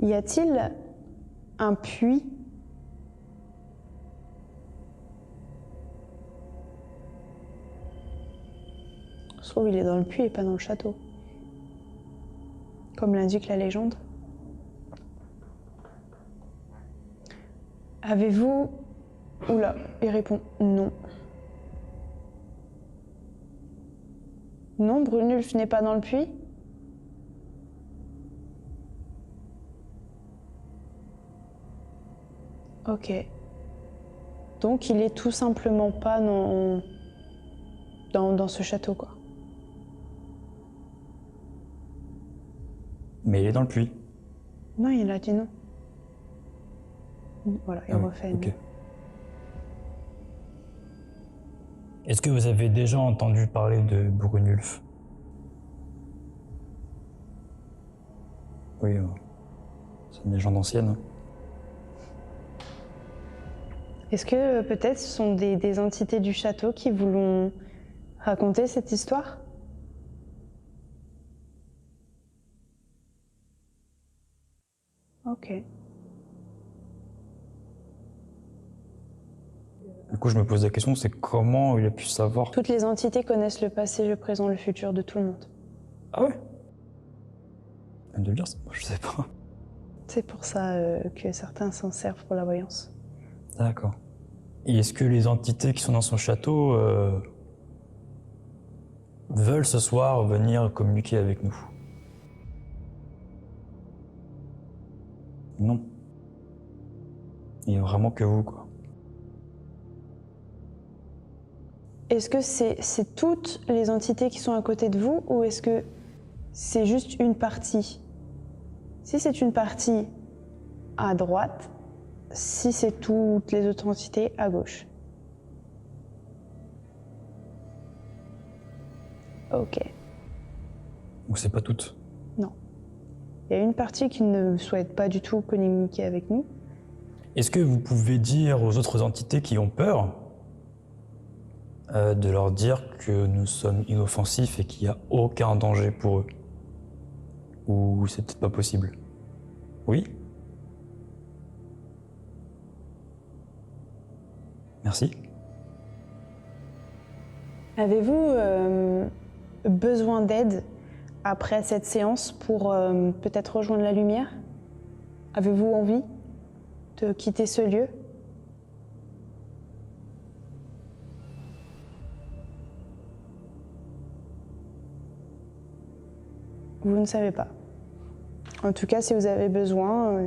Y a-t-il un puits Je trouve qu'il est dans le puits et pas dans le château. Comme l'indique la légende. Avez-vous... Oula, il répond non. Non, Brunulf n'est pas dans le puits? Ok. Donc il est tout simplement pas dans ce château, quoi. Mais il est dans le puits. Non, il a dit non. Voilà, il Ah oui, refait ok. non. Est-ce que vous avez déjà entendu parler de Brunulf? Oui, c'est une légende ancienne. Est-ce que peut-être ce sont des entités du château qui vous l'ont raconté, cette histoire? Ok. Du coup, je me pose la question, c'est comment il a pu savoir. Toutes les entités connaissent le passé, le présent, le futur de tout le monde. Ah ouais? De le dire, moi, je sais pas. C'est pour ça que certains s'en servent pour la voyance. D'accord. Et est-ce que les entités qui sont dans son château veulent ce soir venir communiquer avec nous? Non. Il n'y a vraiment que vous, quoi. Est-ce que c'est toutes les entités qui sont à côté de vous ou est-ce que c'est juste une partie? Si c'est une partie à droite, si c'est toutes les autres entités, à gauche. Ok. Ou c'est pas toutes? Il y a une partie qui ne souhaite pas du tout communiquer avec nous. Est-ce que vous pouvez dire aux autres entités qui ont peur de leur dire que nous sommes inoffensifs et qu'il n'y a aucun danger pour eux? Ou c'est peut-être pas possible? Oui? Merci. Avez-vous besoin d'aide après cette séance pour peut-être rejoindre la lumière? Avez-vous envie de quitter ce lieu? Vous ne savez pas. En tout cas, si vous avez besoin,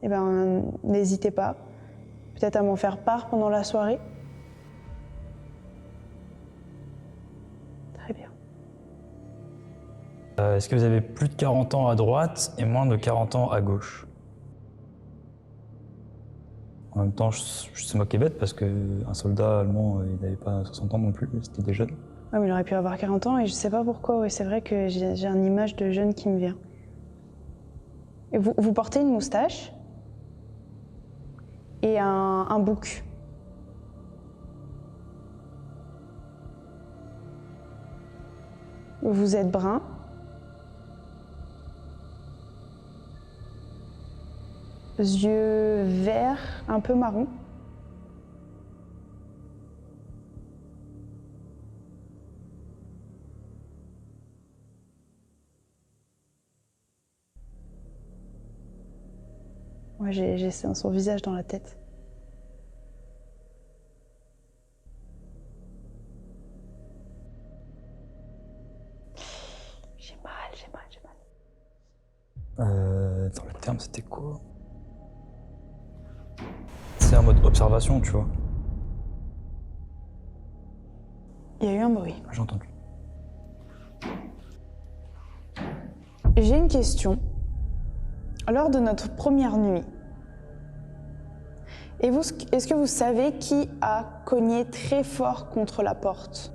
eh ben, n'hésitez pas. Peut-être à m'en faire part pendant la soirée. Très bien. Est-ce que vous avez plus de 40 ans à droite et moins de 40 ans à gauche? En même temps, je moquais bête parce qu'un soldat allemand, il n'avait pas 60 ans non plus, c'était des jeunes. Ah, mais il aurait pu avoir 40 ans et je sais pas pourquoi. Ouais, c'est vrai que j'ai une image de jeune qui me vient. Et vous portez une moustache et un bouc. Vous êtes brun. Yeux verts, un peu marron. Ouais, j'ai son visage dans la tête. J'ai mal. Dans le terme, c'était quoi? C'est un mode observation, tu vois. Il y a eu un bruit. J'ai entendu. J'ai une question. Lors de notre première nuit, est-ce que vous savez qui a cogné très fort contre la porte?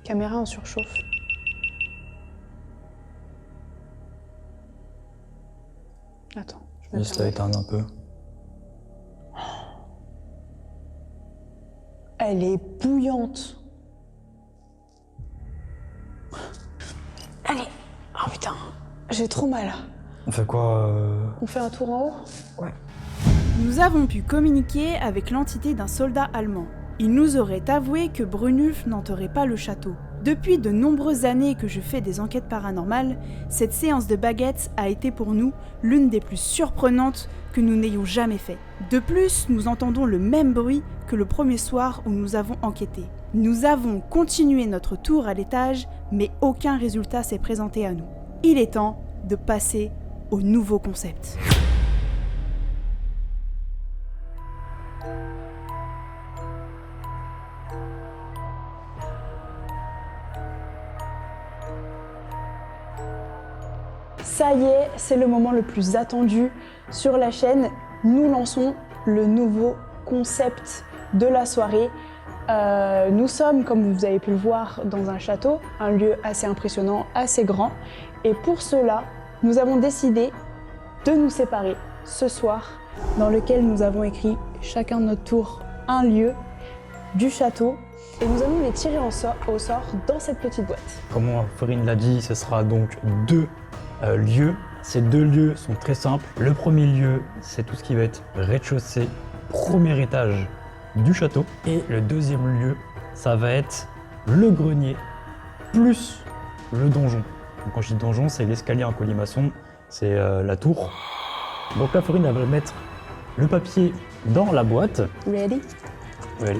Caméra en surchauffe. Attends, je me Juste à permets. éteindre un peu. Elle est bouillante. Allez. Oh putain, j'ai trop mal. On fait quoi On fait un tour en haut? Nous avons pu communiquer avec l'entité d'un soldat allemand. Il nous aurait avoué que Brunulf n'enterrait pas le château. Depuis de nombreuses années que je fais des enquêtes paranormales, cette séance de baguettes a été pour nous l'une des plus surprenantes que nous n'ayons jamais fait. De plus, nous entendons le même bruit que le premier soir où nous avons enquêté. Nous avons continué notre tour à l'étage, mais aucun résultat s'est présenté à nous. Il est temps de passer au nouveau concept. Ça y est, c'est le moment le plus attendu sur la chaîne. Nous lançons le nouveau concept de la soirée. Nous sommes, comme vous avez pu le voir, dans un château, un lieu assez impressionnant, assez grand. Et pour cela, nous avons décidé de nous séparer ce soir, dans lequel nous avons écrit chacun notre tour un lieu du château. Et nous allons les tirer au sort dans cette petite boîte. Comme Florine l'a dit, ce sera donc 2 lieux. Ces 2 lieux sont très simples. Le premier lieu, c'est tout ce qui va être rez-de-chaussée, premier étage du château. Et le deuxième lieu, ça va être le grenier plus le donjon. Donc quand je dis donjon, c'est l'escalier en colimaçon, c'est la tour. Donc là, Florine, elle va mettre le papier dans la boîte. Ready? Oui, allez.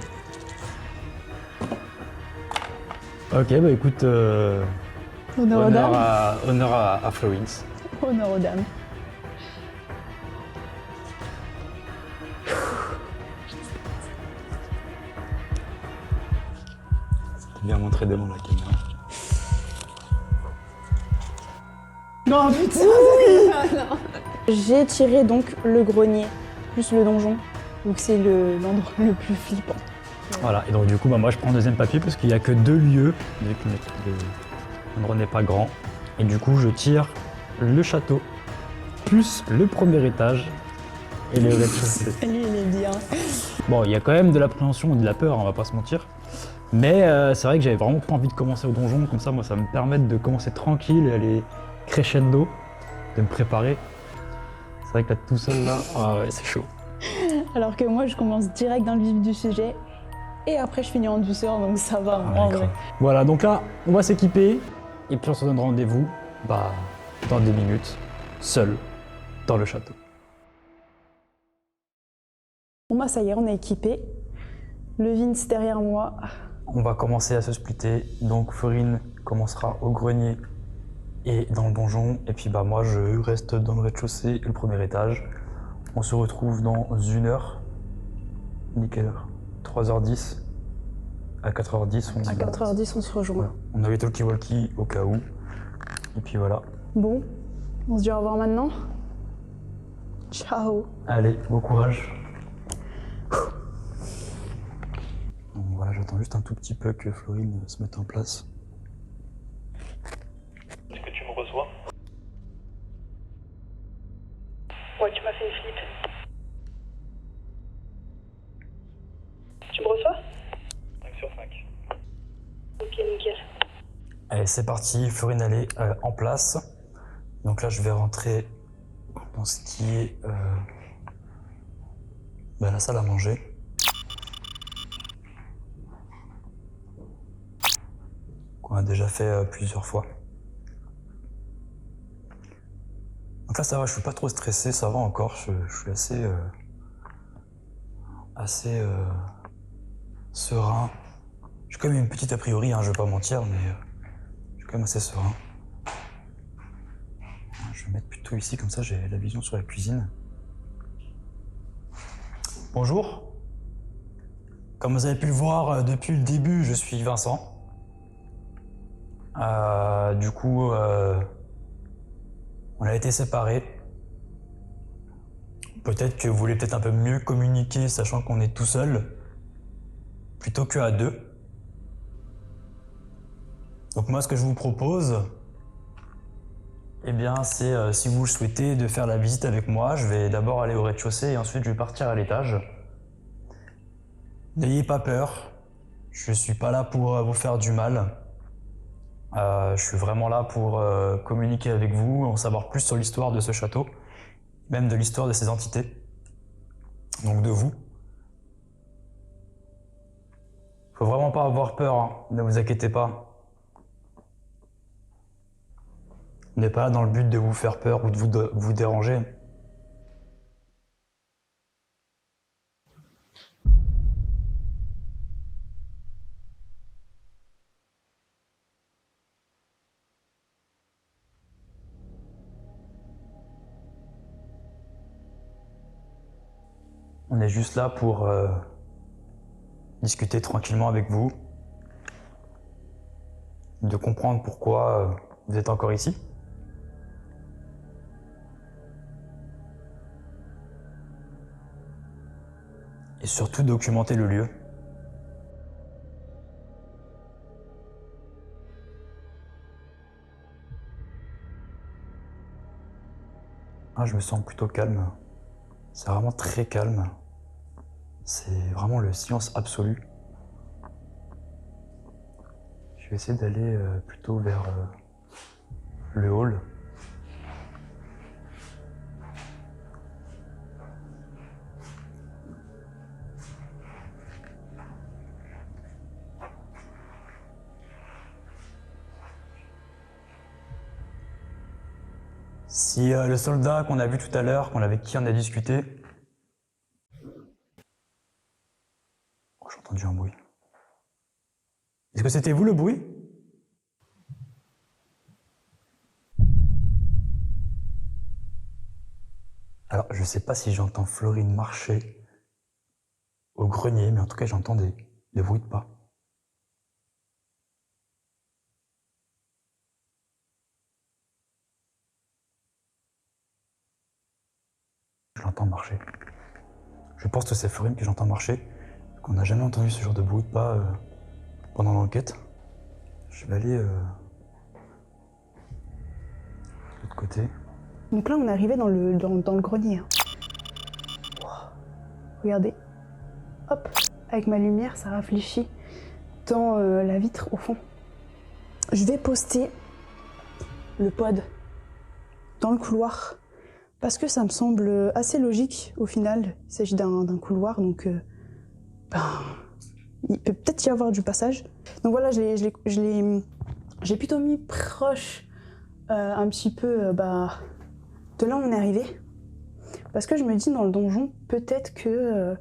Ok, bah écoute, Honneur aux dames. honneur à Florine. Honneur aux dames. Bien montré devant la caméra. Non, putain. J'ai tiré donc le grenier, plus le donjon. Donc c'est l'endroit le plus flippant. Voilà, et donc du coup, moi je prends le deuxième papier parce qu'il n'y a que 2 lieux, vu que l'endroit n'est pas grand. Et du coup, je tire le château, plus le premier étage et le rez-de-chaussée. Lui, il est bien. Bon, il y a quand même de l'appréhension et de la peur, on va pas se mentir. Mais c'est vrai que j'avais vraiment pas envie de commencer au donjon, comme ça, moi, ça va me permettre de commencer tranquille et aller crescendo, de me préparer. C'est vrai que là, tout seul, là, ah ouais, c'est chaud. Alors que moi, je commence direct dans le vif du sujet. Et après, je finis en douceur, donc ça va, en vrai. Voilà, donc là, on va s'équiper, et puis on se donne rendez-vous, dans 10 minutes, seul, dans le château. Bon bah ça y est, on est équipé. Le Vince derrière moi. On va commencer à se splitter, donc Florine commencera au grenier et dans le donjon, et puis moi je reste dans le rez-de-chaussée, le premier étage. On se retrouve dans 1 heure. Nickel heure. 3h10. À 4h10, on À 4h10, on se rejoint. Voilà. On a les talkie-walkie au cas où. Et puis voilà. Bon, on se dit au revoir maintenant. Ciao. Allez, bon courage. Donc voilà, j'attends juste un tout petit peu que Florine se mette en place. Est-ce que tu me reçois? Ouais, tu m'as fait flip. Tu me reçois? 5 sur 5. Ok, nickel. Allez, c'est parti, Florine elle est en place. Donc là, je vais rentrer dans ce qui est la salle à manger. Qu'on a déjà fait plusieurs fois. Donc là, ça va, je suis pas trop stressé, ça va encore. Je suis assez serein. J'ai quand même une petite a priori, je vais pas mentir, mais je suis quand même assez serein. Je vais mettre plutôt ici, comme ça j'ai la vision sur la cuisine. Bonjour. Comme vous avez pu le voir depuis le début, je suis Vincent. Du coup, on a été séparés. Peut-être que vous voulez peut-être un peu mieux communiquer, sachant qu'on est tout seul, plutôt qu'à 2. Donc moi, ce que je vous propose, c'est, si vous le souhaitez, de faire la visite avec moi. Je vais d'abord aller au rez-de-chaussée et ensuite je vais partir à l'étage. N'ayez pas peur, je suis pas là pour vous faire du mal. Je suis vraiment là pour communiquer avec vous, en savoir plus sur l'histoire de ce château, même de l'histoire de ces entités, donc de vous. Faut vraiment pas avoir peur, ne vous inquiétez pas. On n'est pas là dans le but de vous faire peur ou de vous déranger. On est juste là pour discuter tranquillement avec vous, de comprendre pourquoi vous êtes encore ici. Et surtout documenter le lieu. Je me sens plutôt calme. C'est vraiment très calme. C'est vraiment le silence absolu. Je vais essayer d'aller plutôt vers le hall. Si le soldat qu'on a vu tout à l'heure, avec qui on a discuté... Oh, j'ai entendu un bruit. Est-ce que c'était vous le bruit? Alors, je sais pas si j'entends Florine marcher au grenier, mais en tout cas, j'entends des bruits de pas. j'entends marcher. Je pense que c'est Florine que j'entends marcher, qu'on n'a jamais entendu ce genre de bruit de pas pendant l'enquête. Je vais aller de l'autre côté. Donc là, on est arrivé dans le grenier. Hein. Wow. Regardez. Hop, avec ma lumière, ça réfléchit dans la vitre au fond. Je vais poster le pod dans le couloir parce que ça me semble assez logique au final. Il s'agit d'un couloir, donc il peut peut-être y avoir du passage. Donc voilà, j'ai plutôt mis proche un petit peu de là où on est arrivé. Parce que je me dis dans le donjon, peut-être que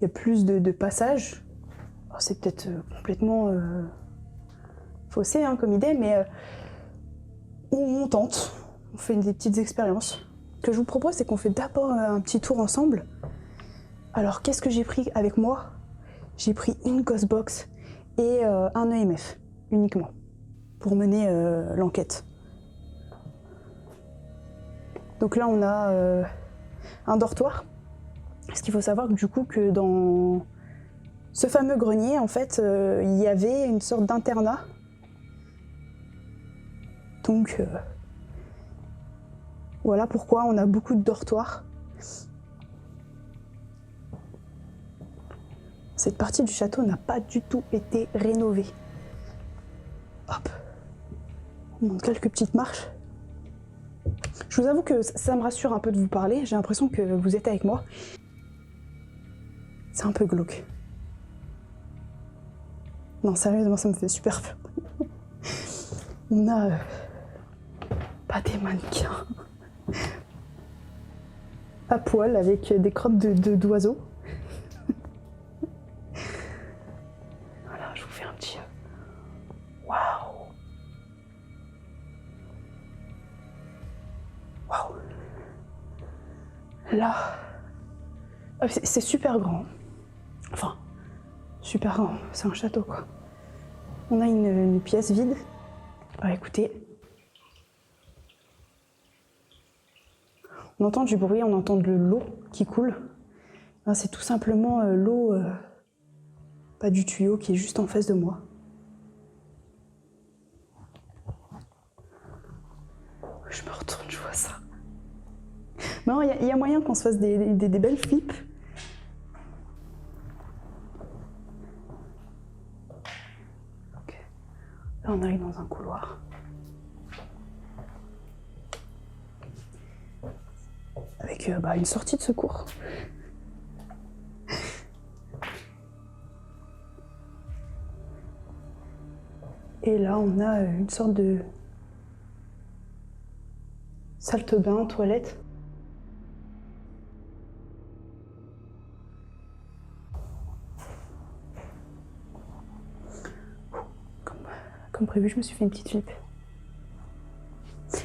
y a plus de passages. Alors, c'est peut-être complètement faussé hein, comme idée, mais on tente, on fait des petites expériences. Ce que je vous propose, c'est qu'on fait d'abord un petit tour ensemble. Alors, qu'est-ce que j'ai pris avec moi? J'ai pris une Ghostbox et un EMF, uniquement, pour mener l'enquête. Donc là, on a un dortoir. Parce qu'il faut savoir que du coup, que dans ce fameux grenier, en fait, il y avait une sorte d'internat. Donc, voilà pourquoi on a beaucoup de dortoirs. Cette partie du château n'a pas du tout été rénovée. Hop. On monte quelques petites marches. Je vous avoue que ça me rassure un peu de vous parler. J'ai l'impression que vous êtes avec moi. C'est un peu glauque. Non, sérieusement, ça me fait super peur. On a pas des mannequins à poil avec des crottes d'oiseaux. Voilà, je vous fais un petit... Waouh! Waouh! Là, c'est super grand. Enfin, super grand, c'est un château quoi. On a une pièce vide. Ah, écoutez. On entend du bruit, on entend de l'eau qui coule. C'est tout simplement l'eau, pas du tuyau, qui est juste en face de moi. Je me retourne, je vois ça. Non, il y a moyen qu'on se fasse des belles flips. Ok. Là, on arrive dans un couloir. Avec une sortie de secours. Et là, on a une sorte de salle de bain, toilette. Comme prévu, je me suis fait une petite flip.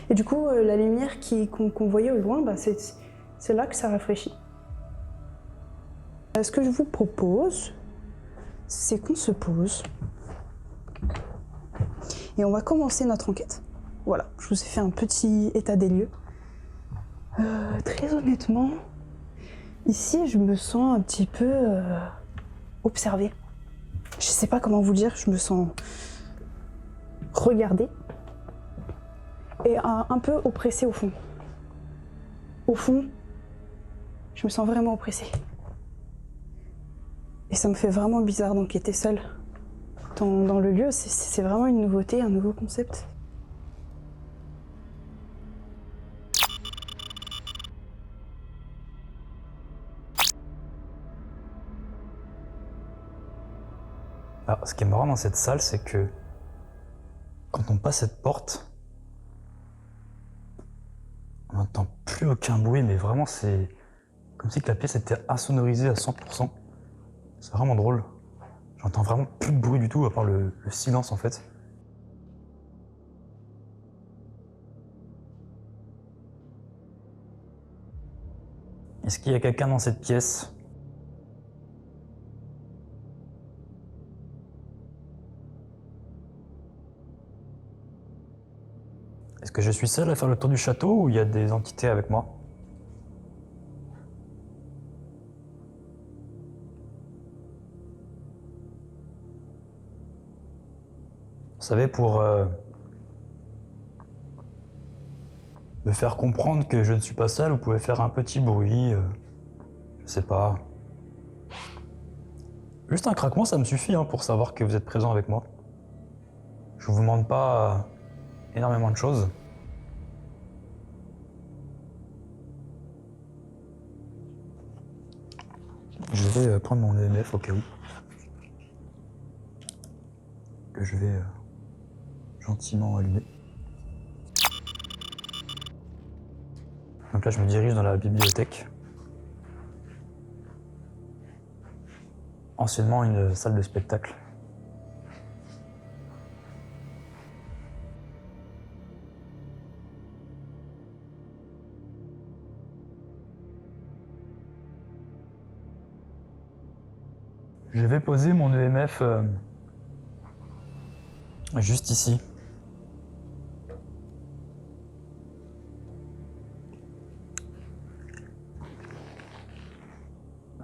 Et du coup, la lumière qu'on voyait au loin, c'est là que ça rafraîchit. Ce que je vous propose, c'est qu'on se pose et on va commencer notre enquête. Voilà, je vous ai fait un petit état des lieux. Très honnêtement, ici, je me sens un petit peu observée. Je sais pas comment vous dire, je me sens regardée et un peu oppressée au fond. Au fond, je me sens vraiment oppressée. Et ça me fait vraiment bizarre d'enquêter seule dans le lieu. C'est vraiment une nouveauté, un nouveau concept. Alors, ce qui est marrant dans cette salle, c'est que quand on passe cette porte, on n'entend plus aucun bruit, mais vraiment c'est comme si que la pièce était insonorisée à 100%. C'est vraiment drôle. J'entends vraiment plus de bruit du tout, à part le silence en fait. Est-ce qu'il y a quelqu'un dans cette pièce? Est-ce que je suis seul à faire le tour du château ou il y a des entités avec moi? savez, pour me faire comprendre que je ne suis pas seul, vous pouvez faire un petit bruit, je sais pas. Juste un craquement, ça me suffit hein, pour savoir que vous êtes présent avec moi. Je vous demande pas énormément de choses. Je vais prendre mon EMF au cas où. Que je vais gentiment allumer. Donc là, je me dirige dans la bibliothèque. Anciennement une salle de spectacle. Je vais poser mon EMF juste ici.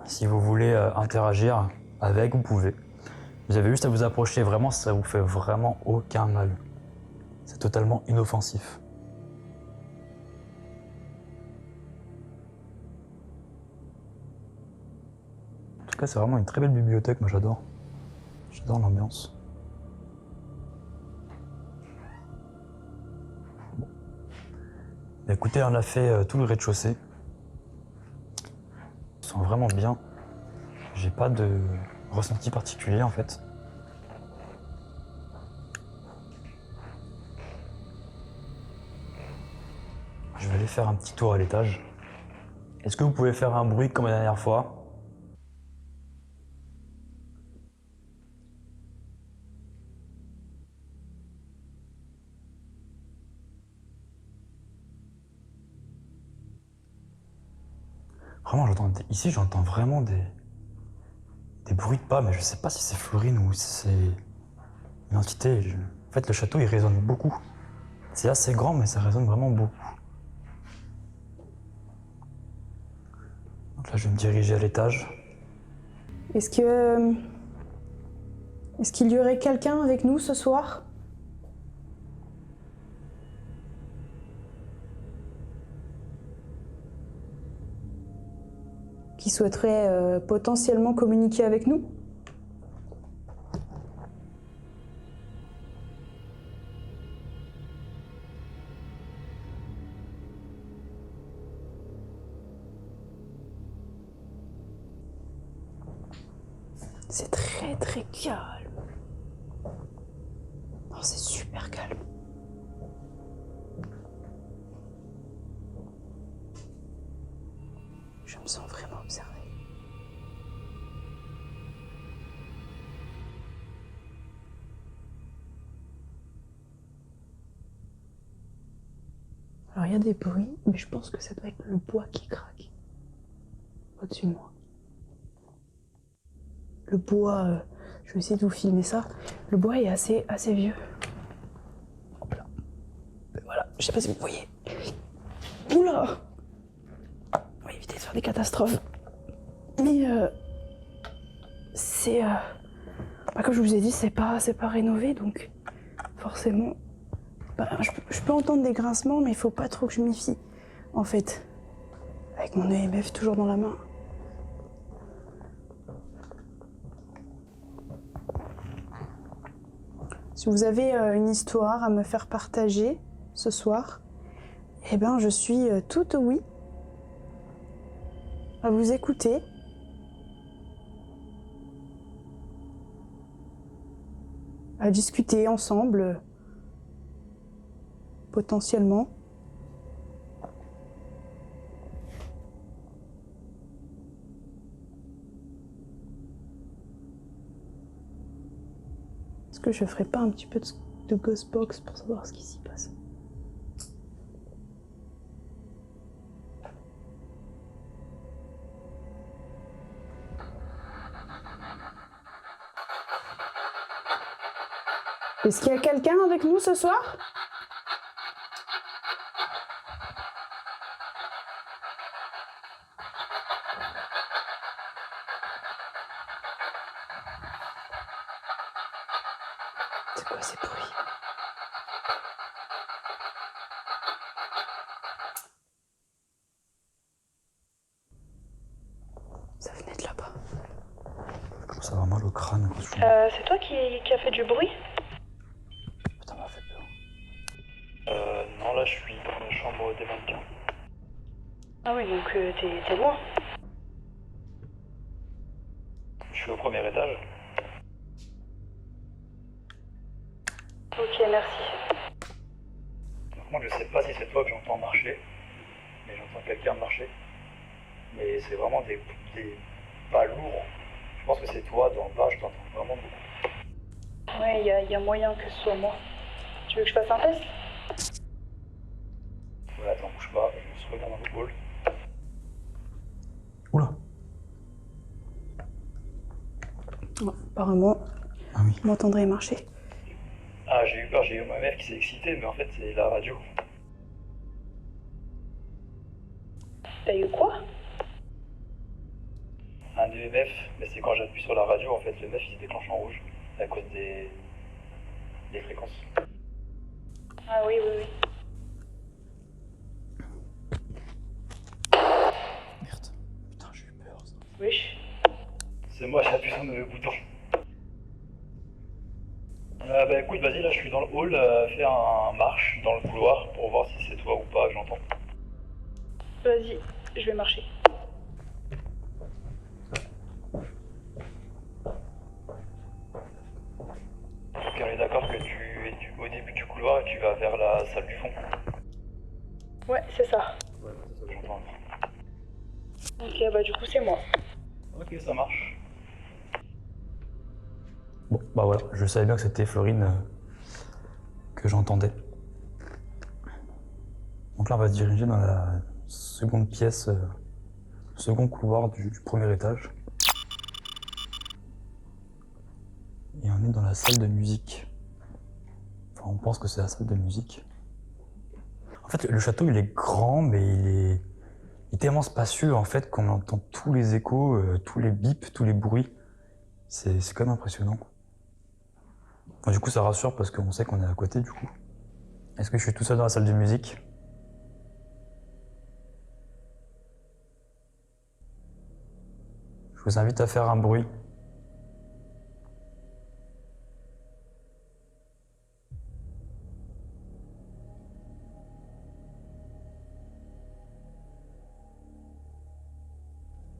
Si vous voulez interagir avec, vous pouvez. Vous avez juste à vous approcher, vraiment, ça vous fait vraiment aucun mal. C'est totalement inoffensif. En tout cas, c'est vraiment une très belle bibliothèque, moi j'adore. J'adore l'ambiance. Bon. Écoutez, on a fait tout le rez-de-chaussée. Je sens vraiment bien. J'ai pas de ressenti particulier en fait. Je vais aller faire un petit tour à l'étage. Est-ce que vous pouvez faire un bruit comme la dernière fois ? Vraiment, ici, j'entends vraiment des bruits de pas, mais je sais pas si c'est Florine ou si c'est une entité. En fait, le château, il résonne beaucoup. C'est assez grand, mais ça résonne vraiment beaucoup. Donc là, je vais me diriger à l'étage. Est-ce qu'il y aurait quelqu'un avec nous ce soir? Qui souhaiterait potentiellement communiquer avec nous? C'est très très calme. Non, c'est super calme. Je me sens vraiment observée. Alors il y a des bruits, mais je pense que ça doit être le bois qui craque au-dessus de moi. Le bois, je vais essayer de vous filmer ça. Le bois est assez vieux. Hop là. Voilà, je sais pas si vous voyez. Oula! On va éviter de faire des catastrophes. Mais c'est... comme je vous ai dit, c'est pas rénové, donc forcément... je peux entendre des grincements, mais il faut pas trop que je m'y fie, en fait. Avec mon EMF toujours dans la main. Si vous avez une histoire à me faire partager ce soir, eh ben je suis toute oui à vous écouter. À discuter ensemble, potentiellement. Est-ce que je ferais pas un petit peu de Ghostbox pour savoir ce qui s'y passe? Est-ce qu'il y a quelqu'un avec nous ce soir? C'est quoi ces bruits? crâne. Franchement. C'est toi qui a fait du bruit? Putain, m'a fait peur. Non, là, je suis dans la chambre des mannequins. Ah oui, donc t'es loin. Je suis au premier étage. Ok, merci. Donc, moi, je sais pas si c'est toi que j'entends marcher, mais j'entends quelqu'un marcher. Mais c'est vraiment des pas lourds. Je pense que c'est toi dans le bas, je t'entends vraiment beaucoup. Ouais, y a moyen que ce soit moi. Tu veux que je fasse un test? Ouais, attends, bouge pas, je me regarde dans le hall. Oula. Bon, apparemment, Ah oui. vous m'entendrez marcher. Ah, j'ai eu peur, j'ai eu ma mère qui s'est excitée, mais en fait, c'est la radio. T'as eu quoi? Un EMF, mais c'est quand j'appuie sur la radio, en fait, le l'EMF il se déclenche en rouge à cause des fréquences. Ah oui, oui, oui. Merde. Putain, j'ai eu peur. Ça. Wesh. C'est moi, j'appuie sur le bouton. Bah écoute, vas-y, là je suis dans le hall, fais un marche dans le couloir pour voir si c'est toi ou pas que j'entends. Vas-y, je vais marcher. Donc on est d'accord que tu es au début du couloir et tu vas vers la salle du fond. Ouais, c'est ça. Ouais, c'est ça que j'entends. Ok, bah du coup c'est moi. Ok, ça marche. Bon, bah voilà, je savais bien que c'était Florine que j'entendais. Donc là, on va se diriger dans la seconde pièce, second couloir du premier étage. Et on est dans la salle de musique. Enfin, on pense que c'est la salle de musique. En fait, le château, il est grand, mais il est tellement spacieux, en fait, qu'on entend tous les échos, tous les bips, tous les bruits. C'est quand même impressionnant. Enfin, du coup, ça rassure parce qu'on sait qu'on est à côté, du coup. Est-ce que je suis tout seul dans la salle de musique? Je vous invite à faire un bruit.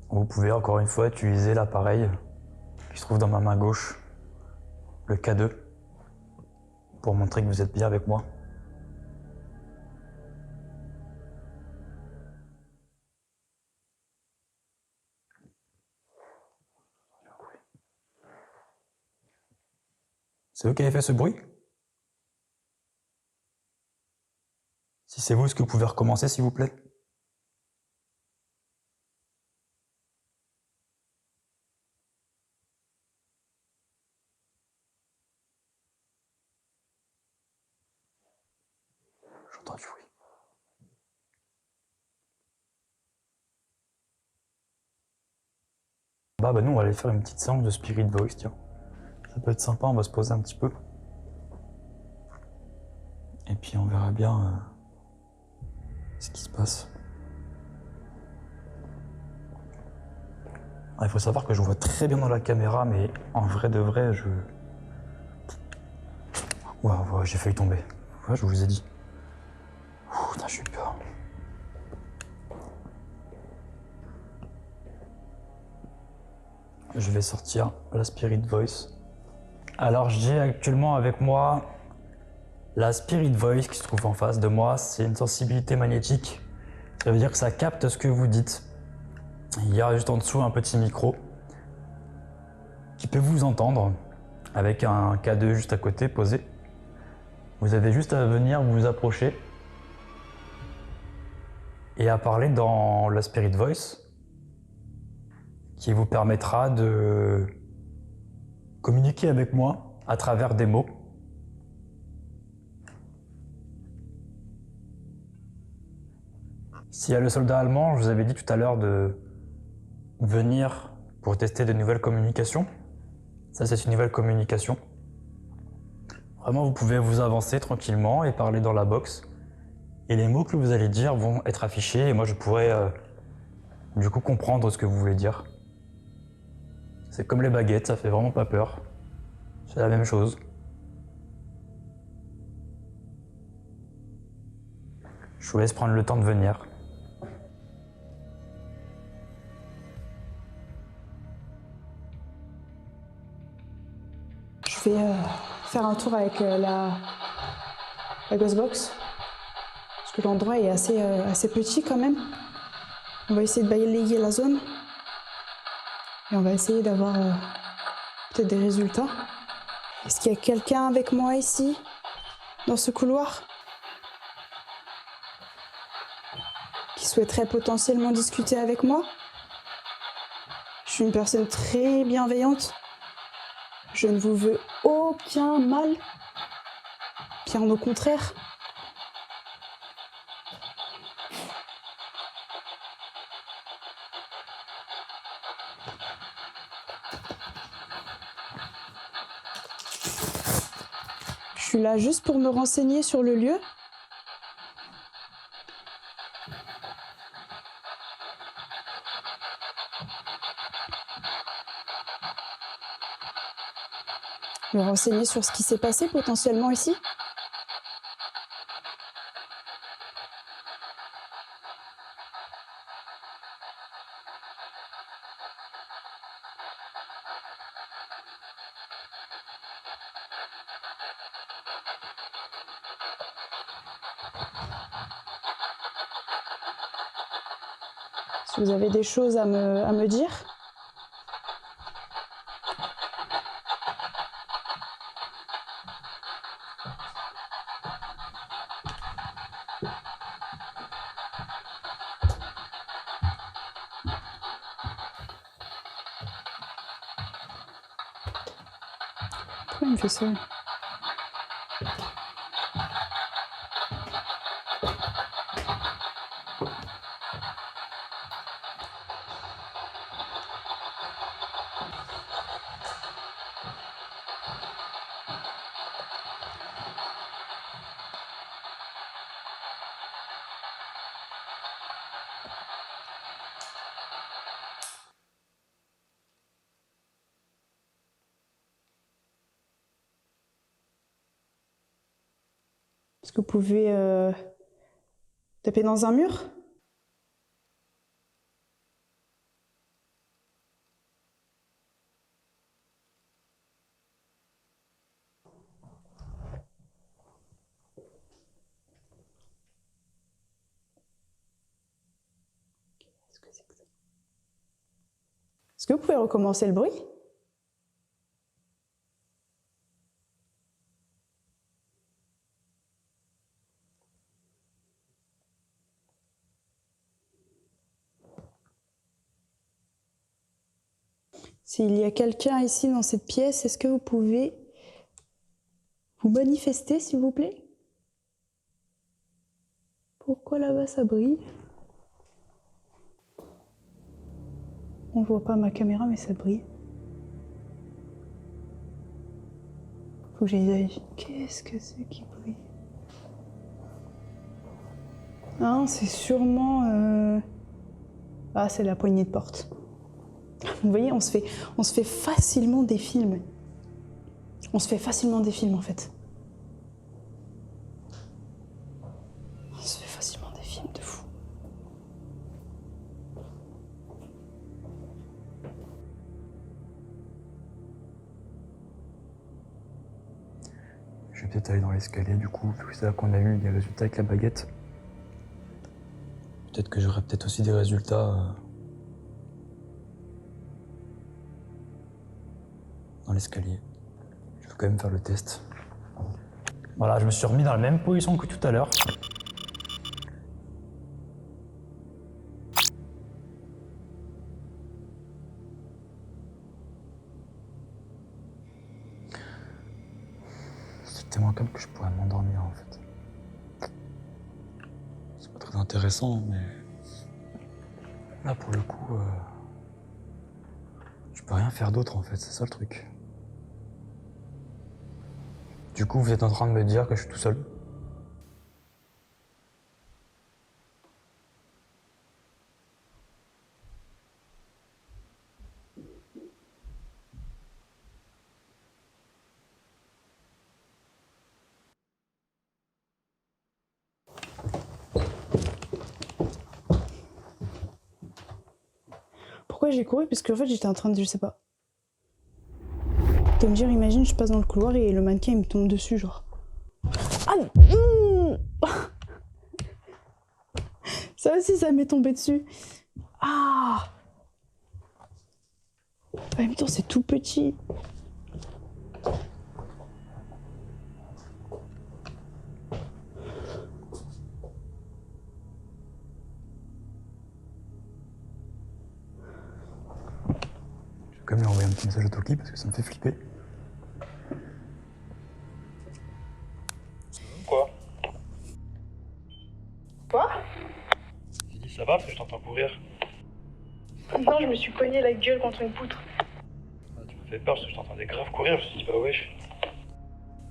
Vous pouvez encore une fois utiliser l'appareil qui se trouve dans ma main gauche, le K2, pour montrer que vous êtes bien avec moi. C'est vous qui avez fait ce bruit? Si c'est vous, est-ce que vous pouvez recommencer, s'il vous plaît? J'entends du bruit. Bah nous, on va aller faire une petite séance de Spirit Voice, tiens. Ça peut être sympa, on va se poser un petit peu. Et puis on verra bien ce qui se passe. Il faut savoir que je vois très bien dans la caméra, mais en vrai de vrai, Waouh, j'ai failli tomber. Ouais, je vous ai dit. Putain, j'ai eu peur. Je vais sortir la Spirit Voice. Alors, j'ai actuellement avec moi la Spirit Voice qui se trouve en face de moi. C'est une sensibilité magnétique. Ça veut dire que ça capte ce que vous dites. Il y a juste en dessous un petit micro qui peut vous entendre avec un K2 juste à côté posé. Vous avez juste à venir vous approcher et à parler dans la Spirit Voice qui vous permettra de communiquer avec moi à travers des mots. S'il y a le soldat allemand, je vous avais dit tout à l'heure de venir pour tester de nouvelles communications. Ça, c'est une nouvelle communication. Vraiment, vous pouvez vous avancer tranquillement et parler dans la box. Et les mots que vous allez dire vont être affichés et moi, je pourrai du coup comprendre ce que vous voulez dire. C'est comme les baguettes, ça fait vraiment pas peur. C'est la même chose. Je vous laisse prendre le temps de venir. Je vais faire un tour avec la Ghostbox. Parce que l'endroit est assez petit quand même. On va essayer de balayer la zone. Et on va essayer d'avoir peut-être des résultats. Est-ce qu'il y a quelqu'un avec moi ici, dans ce couloir, qui souhaiterait potentiellement discuter avec moi? Je suis une personne très bienveillante. Je ne vous veux aucun mal. Bien au contraire. Je suis là juste pour me renseigner sur le lieu. Me renseigner sur ce qui s'est passé potentiellement ici. Si vous avez des choses à me dire. Pourquoi il me fait ça? Est-ce que vous pouvez taper dans un mur? Qu'est-ce que c'est que ça? Est-ce que vous pouvez recommencer le bruit? S'il y a quelqu'un ici dans cette pièce, est-ce que vous pouvez vous manifester, s'il vous plaît? Pourquoi là-bas ça brille? On voit pas ma caméra, mais ça brille. Faut que j'y aille. Qu'est-ce que c'est qui brille? Ah, c'est sûrement... Ah, c'est la poignée de porte. Vous voyez, on se fait facilement des films. On se fait facilement des films, en fait. On se fait facilement des films de fou. Je vais peut-être aller dans l'escalier du coup, vu que c'est là qu'on a eu des résultats avec la baguette. Peut-être que j'aurai peut-être aussi des résultats dans l'escalier. Je vais quand même faire le test. Voilà, je me suis remis dans la même position que tout à l'heure. C'est tellement calme que je pourrais m'endormir en fait. C'est pas très intéressant, mais là pour le coup, je peux rien faire d'autre en fait, c'est ça le truc. Du coup, vous êtes en train de me dire que je suis tout seul? pourquoi j'ai couru, parce qu'en fait j'étais en train de, je sais pas, de me dire, imagine je passe dans le couloir et le mannequin il me tombe dessus genre. Ah non. Ça aussi ça m'est tombé dessus. Ah. En même temps c'est tout petit. Je vais quand même lui envoyer un petit message à Toki parce que ça me fait flipper. Quoi? Quoi? J'ai dit ça va parce que je t'entends courir. Non, je me suis cogné la gueule contre une poutre. Ah, tu me fais peur parce que je t'entendais grave courir, je me suis dit bah wesh.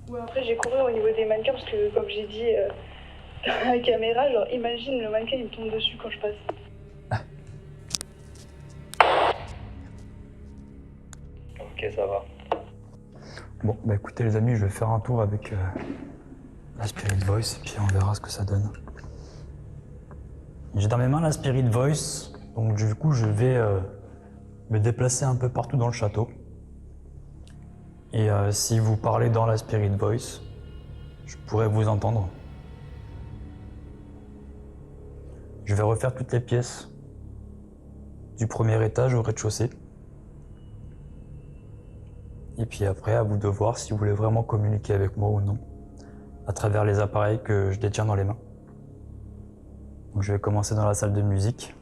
Ouais, après j'ai couru au niveau des mannequins parce que comme j'ai dit à la caméra, genre imagine le mannequin il me tombe dessus quand je passe. Ok, ça va. Bon, bah écoutez les amis, je vais faire un tour avec la Spirit Voice et puis on verra ce que ça donne. J'ai dans mes mains la Spirit Voice, donc du coup je vais me déplacer un peu partout dans le château. Et si vous parlez dans la Spirit Voice, je pourrais vous entendre. Je vais refaire toutes les pièces du premier étage au rez-de-chaussée. Et puis après, à vous de voir si vous voulez vraiment communiquer avec moi ou non, à travers les appareils que je détiens dans les mains. Donc je vais commencer dans la salle de musique.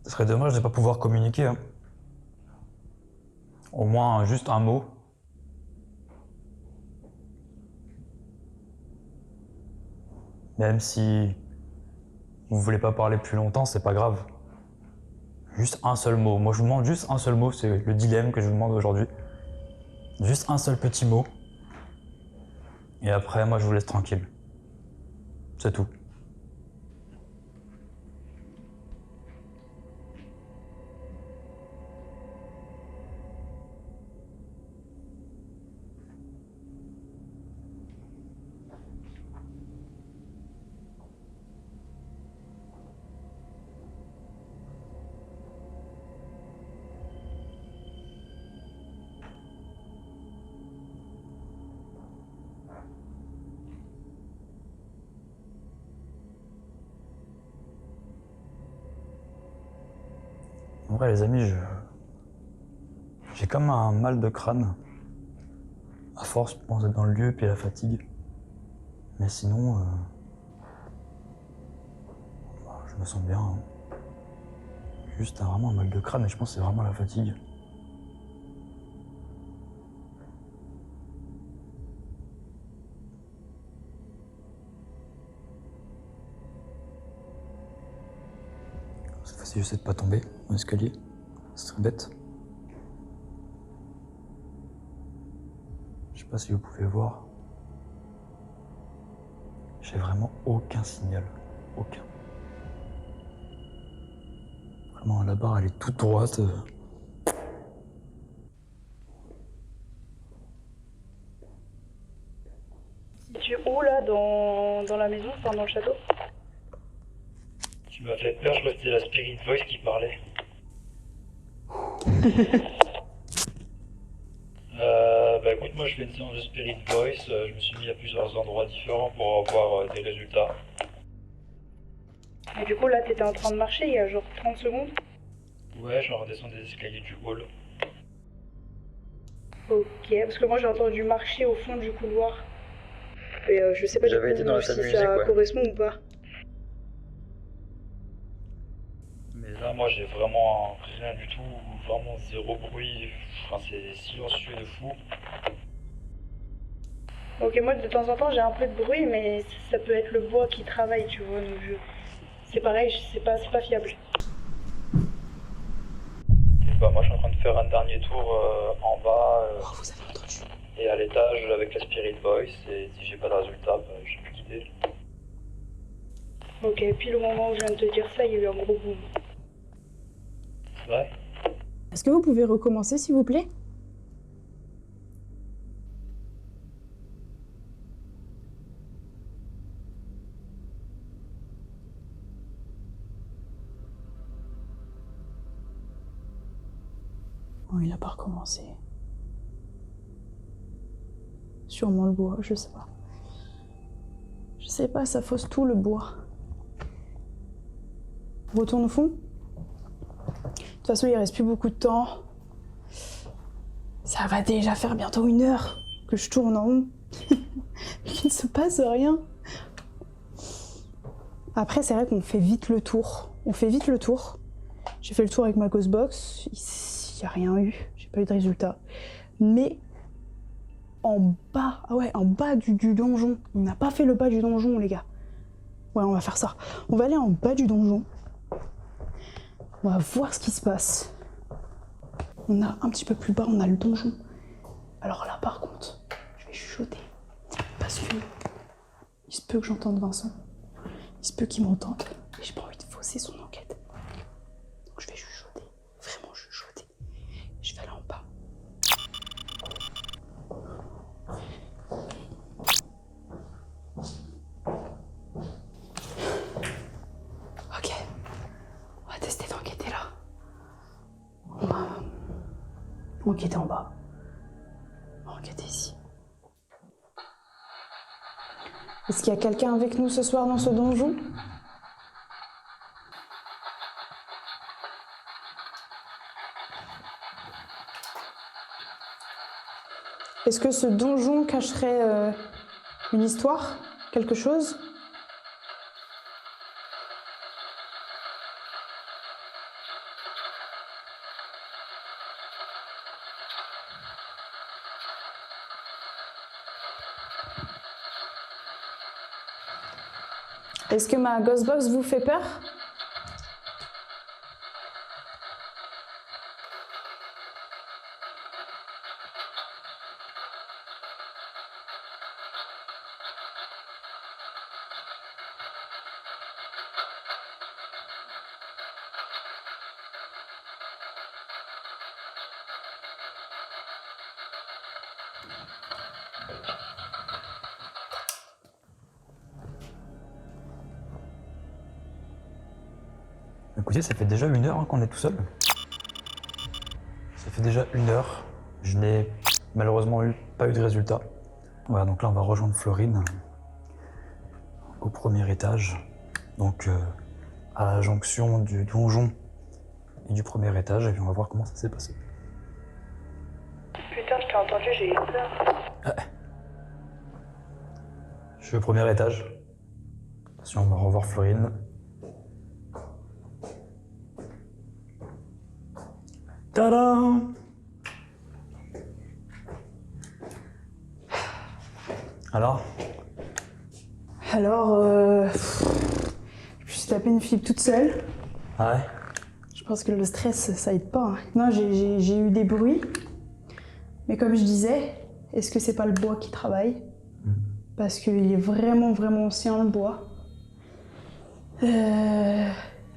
Ce serait dommage de ne pas pouvoir communiquer, hein. Au moins juste un mot. Même si vous voulez pas parler plus longtemps, c'est pas grave. Juste un seul mot. Moi je vous demande juste un seul mot, c'est le dilemme que je vous demande aujourd'hui. Juste un seul petit mot. Et après, moi je vous laisse tranquille. C'est tout. En vrai les amis, j'ai comme un mal de crâne. À force, je pense être dans le lieu puis la fatigue. Mais sinon, je me sens bien, hein. Juste vraiment un mal de crâne et je pense que c'est vraiment la fatigue. Cette fois-ci, j'essaie de pas tomber dans l'escalier. Ce serait bête. Je sais pas si vous pouvez voir. J'ai vraiment aucun signal. Aucun. Vraiment, la barre, elle est toute droite. Tu es où là dans la maison, enfin dans le château? Tu m'as fait peur, je crois que c'était la Spirit Voice qui parlait. Bah écoute, moi je fais une séance de Spirit Voice, je me suis mis à plusieurs endroits différents pour avoir des résultats. Et du coup là t'étais en train de marcher il y a genre 30 secondes? Ouais, je redescends des escaliers du hall. Ok, parce que moi j'ai entendu marcher au fond du couloir. Et je sais pas du J'avais coup été dans la salle de si musique, ça ouais. correspond ou pas. Mais là, moi j'ai vraiment rien du tout, vraiment zéro bruit, enfin c'est silencieux de fou. Ok, moi de temps en temps j'ai un peu de bruit, mais ça peut être le bois qui travaille, tu vois, donc c'est pareil, c'est pas fiable. Et bah moi je suis en train de faire un dernier tour en bas Vous avez entendu? et à l'étage avec la Spirit Voice, et si j'ai pas de résultat, bah, j'ai plus d'idée. Ok, pile au moment où je viens de te dire ça, il y a eu un gros boom. C'est vrai? Est-ce que vous pouvez recommencer s'il vous plaît? Oh, il a pas recommencé. Sûrement le bois, je sais pas. Je sais pas, ça fausse tout le bois. On retourne au fond? De toute façon, il reste plus beaucoup de temps. Ça va déjà faire bientôt 1 heure que je tourne en rond. Il ne se passe rien. Après, c'est vrai qu'on fait vite le tour. On fait vite le tour. J'ai fait le tour avec ma Ghostbox. Il n'y a rien eu. J'ai pas eu de résultat. Mais en bas, ah ouais, en bas du donjon. On n'a pas fait le bas du donjon, les gars. Ouais, on va faire ça. On va aller en bas du donjon. On va voir ce qui se passe. On a un petit peu plus bas, on a le donjon. Alors là, par contre, je vais chuchoter. Parce que il se peut que j'entende Vincent. Il se peut qu'il m'entende. Et j'ai pas envie de fausser son enquête. Donc je vais chuchoter. Vraiment chuchoter. Je vais aller en bas. Ok. On va tester d'enquêter là. On va enquêter en bas. On va enquêter ici. Est-ce qu'il y a quelqu'un avec nous ce soir dans ce donjon? Est-ce que ce donjon cacherait une histoire? Quelque chose? Est-ce que ma Ghostbox vous fait peur? Écoutez, ça fait déjà 1 heure qu'on est tout seul. Ça fait déjà 1 heure. Je n'ai malheureusement pas eu de résultat. Voilà, donc là on va rejoindre Florine au premier étage. Donc à la jonction du donjon et du premier étage, et puis on va voir comment ça s'est passé. Putain, je t'ai entendu, j'ai eu peur. Je suis au premier étage. Attention, on va revoir Florine. Tadam! Alors? Alors, je me suis tapé une flippe toute seule. Ah ouais? Je pense que le stress, ça aide pas. Hein. Non, j'ai eu des bruits. Mais comme je disais, est-ce que c'est pas le bois qui travaille? Parce qu'il est vraiment, vraiment ancien, le bois.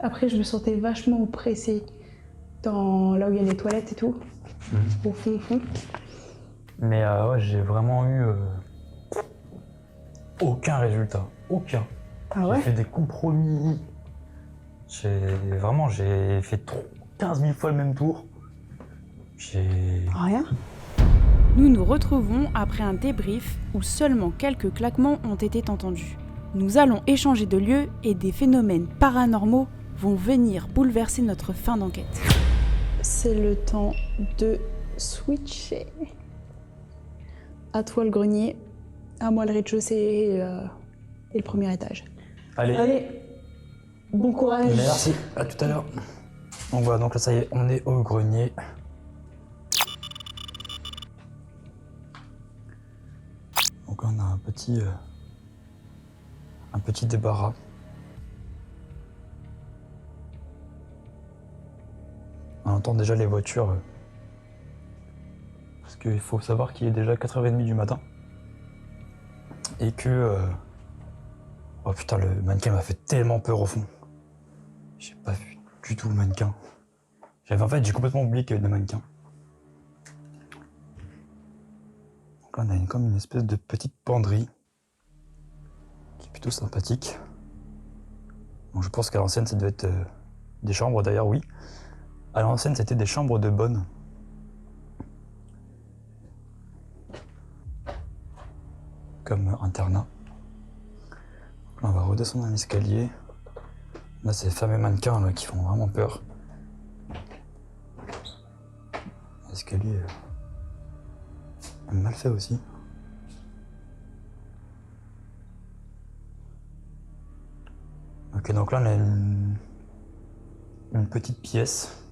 Après, je me sentais vachement oppressée dans là où il y a les toilettes et tout. Au fond, au fond. Mais ouais, j'ai vraiment eu aucun résultat. Aucun. Ah ouais? J'ai fait des compromis. J'ai fait 15 000 fois le même tour. Rien? Nous nous retrouvons après un débrief où seulement quelques claquements ont été entendus. Nous allons échanger de lieu et des phénomènes paranormaux vont venir bouleverser notre fin d'enquête. C'est le temps de switcher. À toi le grenier, à moi le rez-de-chaussée et le premier étage. Allez. Allez, bon courage. Merci, à tout à l'heure. Donc voilà, donc là ça y est, on est au grenier. Donc on a un petit débarras. On entend déjà les voitures. Parce qu'il faut savoir qu'il est déjà 4h30 du matin. Et que... Oh putain, le mannequin m'a fait tellement peur au fond. J'ai pas vu du tout le mannequin. En fait, j'ai complètement oublié qu'il y avait le mannequin. Donc là, on a comme une espèce de petite penderie. Qui est plutôt sympathique. Donc je pense qu'à l'ancienne, ça devait être des chambres, d'ailleurs, oui. À l'ancienne, c'était des chambres de bonne. comme internat. Là, on va redescendre un escalier. Là, c'est les fameux mannequins là, qui font vraiment peur. L'escalier est mal fait aussi. Ok, donc là, on a une petite pièce.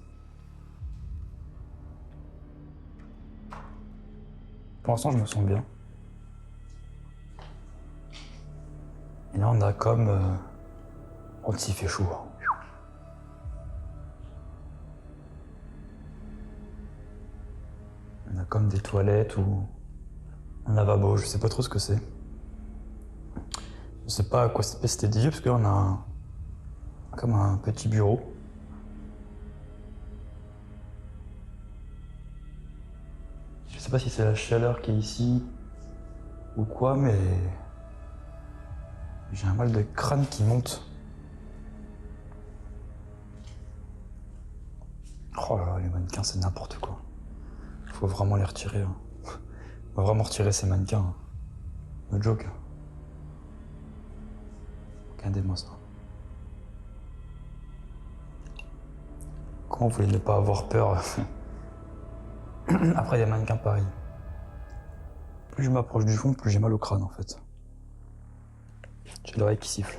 Pour l'instant, je me sens bien. Et là, on a comme... Oh, s'il fait chaud. On a comme des toilettes ou un lavabo, je sais pas trop ce que c'est. Je sais pas à quoi c'était dédié parce qu'on a comme un petit bureau. Je sais pas si c'est la chaleur qui est ici ou quoi, mais j'ai un mal de crâne qui monte. Oh là là, les mannequins, c'est n'importe quoi. Faut vraiment les retirer. Hein. On va vraiment retirer ces mannequins. Hein. No joke. Regardez-moi ça. Comment vous voulez ne pas avoir peur après des mannequins pareils? Plus je m'approche du fond, plus j'ai mal au crâne en fait. J'ai l'oreille qui siffle.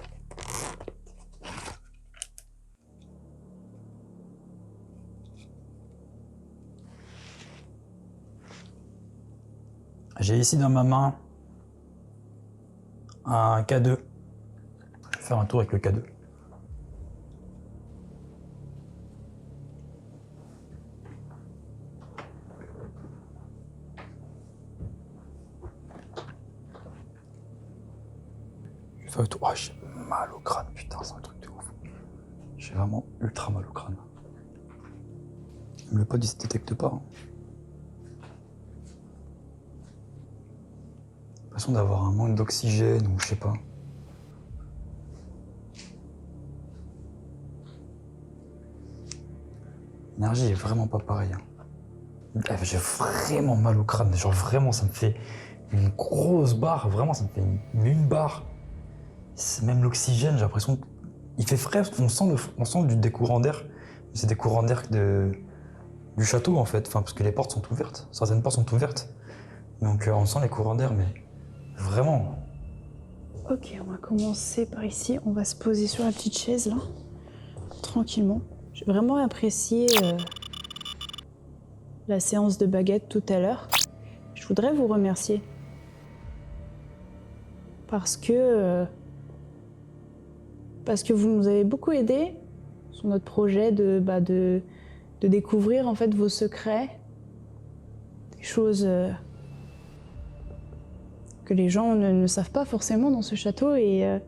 J'ai ici dans ma main un K2. Je vais faire un tour avec le K2. Je vais faire le tour. Oh, j'ai mal au crâne, putain, c'est un truc de ouf. J'ai vraiment ultra mal au crâne. Même le pod il se détecte pas. Hein. L'impression d'avoir un manque d'oxygène ou je sais pas. L'énergie est vraiment pas pareille. Hein. J'ai vraiment mal au crâne, genre vraiment ça me fait une grosse barre, vraiment ça me fait une barre. C'est même l'oxygène, j'ai l'impression qu'il fait frais, on sent des courants d'air. C'est des courants d'air du château en fait, enfin, parce que les portes sont ouvertes, certaines portes sont ouvertes. Donc on sent les courants d'air, mais vraiment. Ok, on va commencer par ici. On va se poser sur la petite chaise là, tranquillement. J'ai vraiment apprécié la séance de baguette tout à l'heure. Je voudrais vous remercier parce que vous nous avez beaucoup aidé sur notre projet de découvrir en fait vos secrets, des choses que les gens ne savent pas forcément dans ce château et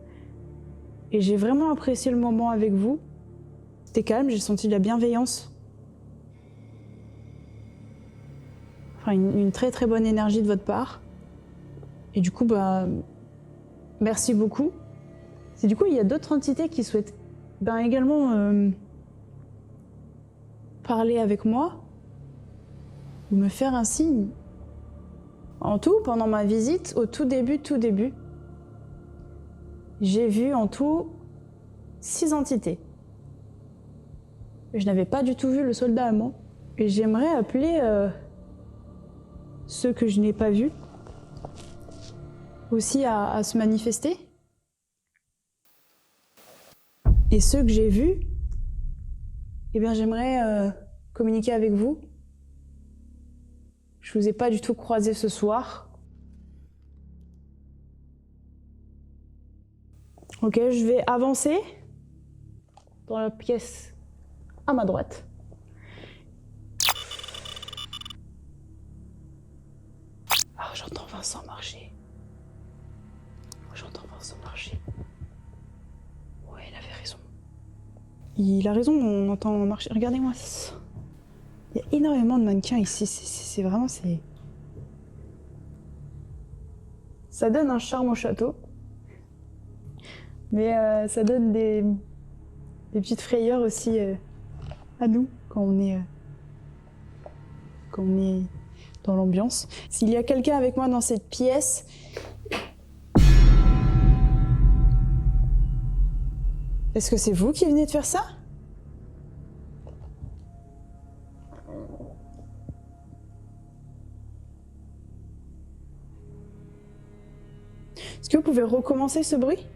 j'ai vraiment apprécié le moment avec vous. C'était calme, j'ai senti de la bienveillance. Enfin, une très très bonne énergie de votre part. Et du coup, merci beaucoup. Et du coup, il y a d'autres entités qui souhaitent également parler avec moi ou me faire un signe. En tout, pendant ma visite, au tout début, j'ai vu en tout 6 entités. Je n'avais pas du tout vu le soldat allemand. Et j'aimerais appeler ceux que je n'ai pas vus aussi à se manifester. Et ceux que j'ai vus, eh bien j'aimerais communiquer avec vous. Je vous ai pas du tout croisé ce soir. Ok, je vais avancer dans la pièce à ma droite. Ah, j'entends Vincent marcher. J'entends Vincent marcher. Ouais, il avait raison. Il a raison, on entend marcher. Regardez-moi ça. Il y a énormément de mannequins ici. C'est vraiment... Ça donne un charme au château. Mais ça donne des petites frayeurs aussi à nous quand on est dans l'ambiance. S'il y a quelqu'un avec moi dans cette pièce, Est-ce que c'est vous qui venez de faire ça? Est-ce que vous pouvez recommencer ce bruit?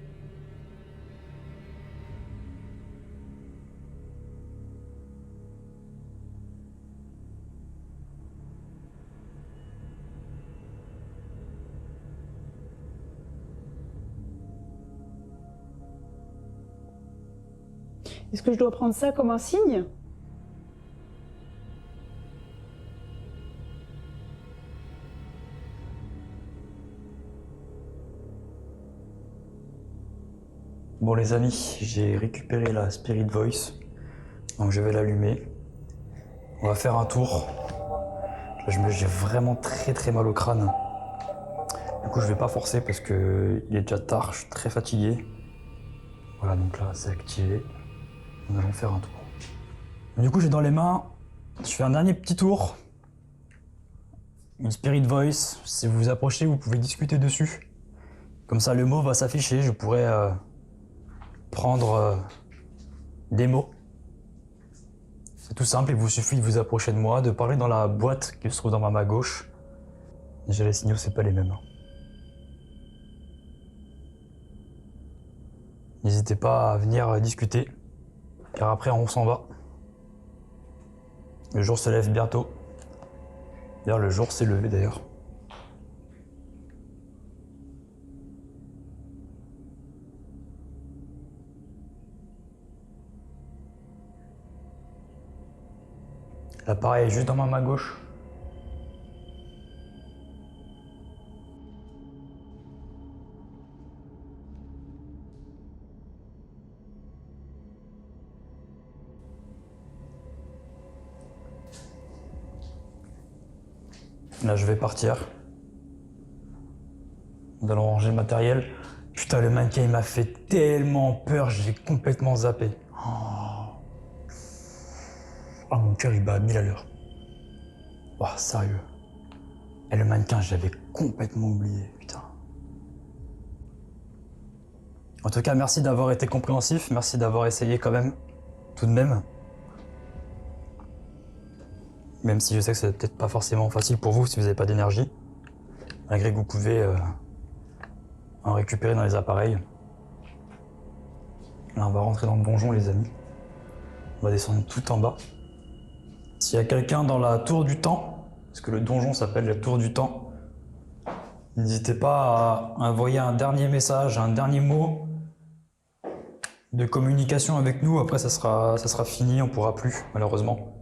Est-ce que je dois prendre ça comme un signe? Bon les amis, j'ai récupéré la Spirit Voice, donc je vais l'allumer. On va faire un tour. Là, j'ai vraiment très mal au crâne. Du coup je vais pas forcer parce que il est déjà tard, je suis très fatigué. Voilà, donc là c'est activé. Nous allons faire un tour. Du coup, j'ai dans les mains, je fais un dernier petit tour. Une Spirit Voice, si vous vous approchez, vous pouvez discuter dessus. Comme ça, le mot va s'afficher, je pourrais prendre des mots. C'est tout simple, il vous suffit de vous approcher de moi, de parler dans la boîte qui se trouve dans ma main gauche. Déjà, les signaux, c'est pas les mêmes. N'hésitez pas à venir discuter, car après, on s'en va. Le jour se lève bientôt. D'ailleurs, le jour s'est levé d'ailleurs. L'appareil est juste dans ma main gauche. Là, je vais partir. Nous allons ranger le matériel. Putain, le mannequin, il m'a fait tellement peur, j'ai complètement zappé. Oh, mon cœur, il bat à 1000 à l'heure. Oh, sérieux. Et le mannequin, je l'avais complètement oublié, putain. En tout cas, merci d'avoir été compréhensif, merci d'avoir essayé quand même, tout de même. Même si je sais que c'est peut-être pas forcément facile pour vous si vous n'avez pas d'énergie. Malgré que vous pouvez en récupérer dans les appareils. Là, on va rentrer dans le donjon, les amis. On va descendre tout en bas. S'il y a quelqu'un dans la tour du temps, parce que le donjon s'appelle la tour du temps, n'hésitez pas à envoyer un dernier message, un dernier mot de communication avec nous. Après, ça sera fini, on pourra plus, malheureusement.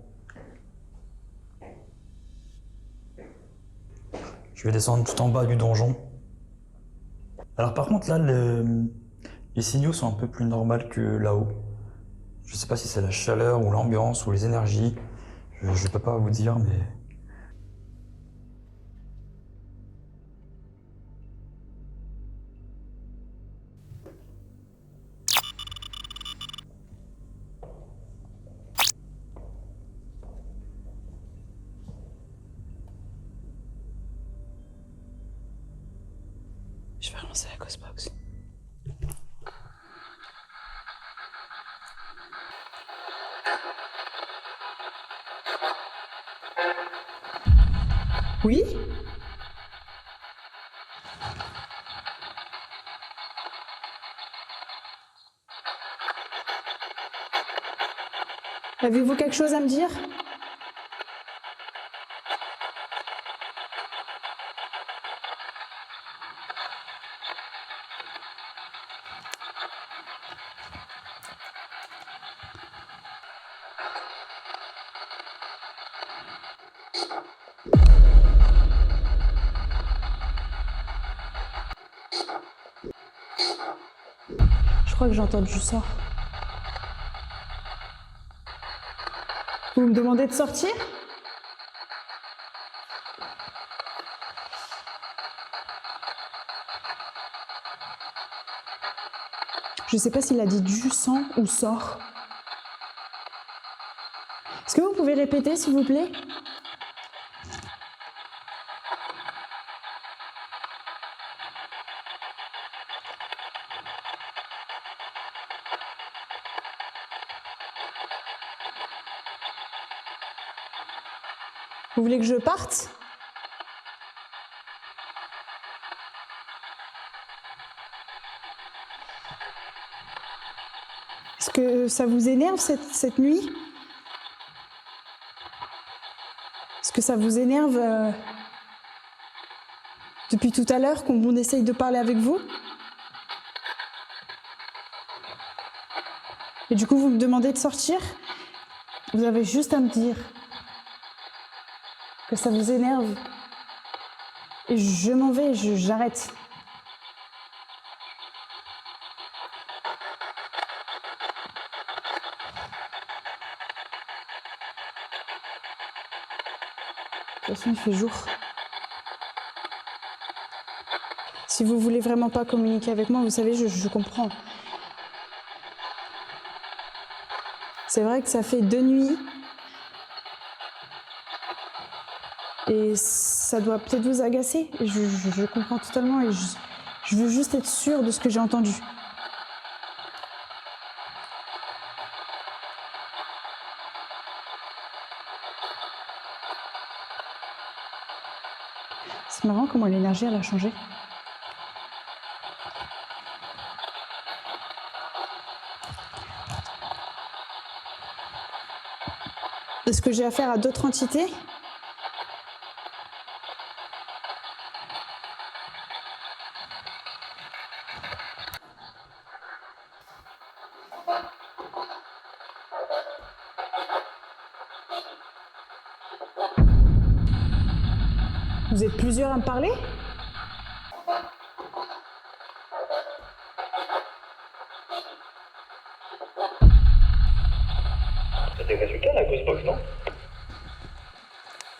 Je vais descendre tout en bas du donjon. Alors par contre, là, les signaux sont un peu plus normaux que là-haut. Je sais pas si c'est la chaleur ou l'ambiance ou les énergies. Je peux pas vous dire, mais... Je vais relancer la Ghostbox. Oui? Avez-vous quelque chose à me dire? Je crois que j'ai entendu ça. Vous me demandez de sortir? Je sais pas s'il a dit du sang ou sort. Est-ce que vous pouvez répéter, s'il vous plaît? Vous voulez que je parte? Est-ce que ça vous énerve cette nuit? Est-ce que ça vous énerve depuis tout à l'heure qu'on essaye de parler avec vous? Et du coup, vous me demandez de sortir? Vous avez juste à me dire que ça vous énerve. Et je m'en vais, j'arrête. De toute façon, il fait jour. Si vous voulez vraiment pas communiquer avec moi, vous savez, je comprends. C'est vrai que ça fait 2 nuits. Et ça doit peut-être vous agacer. Et je comprends totalement et je veux juste être sûre de ce que j'ai entendu. C'est marrant comment l'énergie elle a changé. Est-ce que j'ai affaire à d'autres entités? Vous êtes plusieurs à me parler? T'as des résultats, la Ghostbox, non?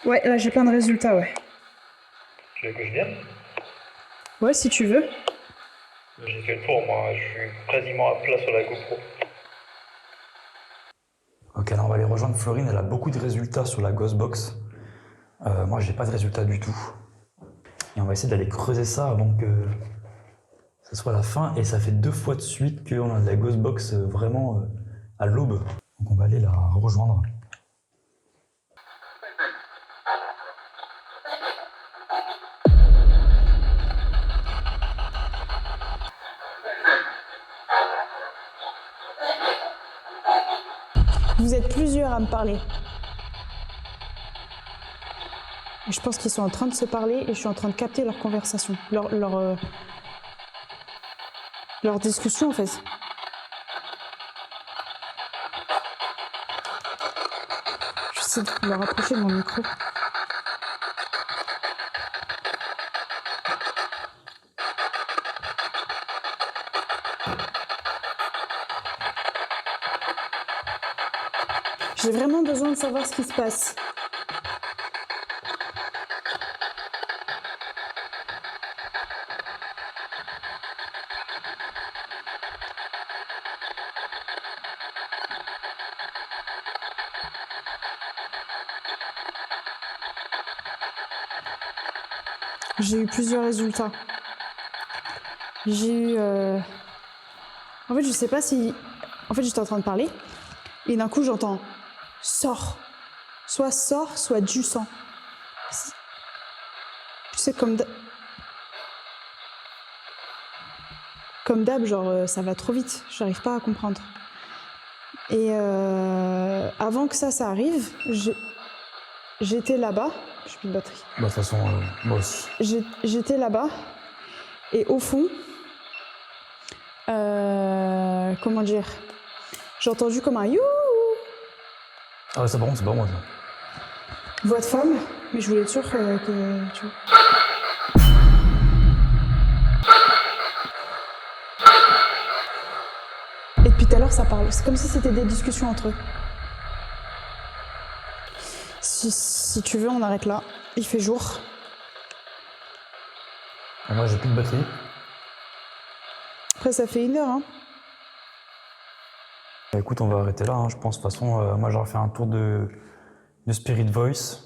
Ouais, là j'ai plein de résultats, ouais. Tu veux que je vienne? Ouais, si tu veux. J'ai fait le tour, moi. Je suis quasiment à plat sur la GoPro. Ok, alors on va aller rejoindre Florine, elle a beaucoup de résultats sur la Ghostbox. Moi, j'ai pas de résultats du tout. Et on va essayer d'aller creuser ça avant que ce soit la fin. Et ça fait 2 fois de suite qu'on a de la Ghostbox vraiment à l'aube. Donc on va aller la rejoindre. Vous êtes plusieurs à me parler. Et je pense qu'ils sont en train de se parler et je suis en train de capter leur conversation, leur discussion en fait. J'essaie de me rapprocher de mon micro. J'ai vraiment besoin de savoir ce qui se passe. J'ai eu plusieurs résultats. J'ai eu... En fait, je sais pas si... En fait, j'étais en train de parler et d'un coup, j'entends « sors ». Soit du sang. Tu sais, comme d'hab, genre, ça va trop vite. J'arrive pas à comprendre. Et avant que ça arrive, j'étais là-bas. J'ai plus de batterie. Bah, de toute façon, moi aussi. J'étais là-bas. Et au fond, comment dire, j'ai entendu comme un youhou. Ah ouais, ça par contre, c'est pas moi ça. Voix de femme, mais je voulais être sûre que tu vois. Et depuis tout à l'heure, ça parle. C'est comme si c'était des discussions entre eux. Si tu veux, on arrête là. Il fait jour. Et moi, j'ai plus de batterie. Après, ça fait 1 heure, hein. Bah, écoute, on va arrêter là, hein, je pense. De toute façon, moi, j'aurais fait un tour de Spirit Voice.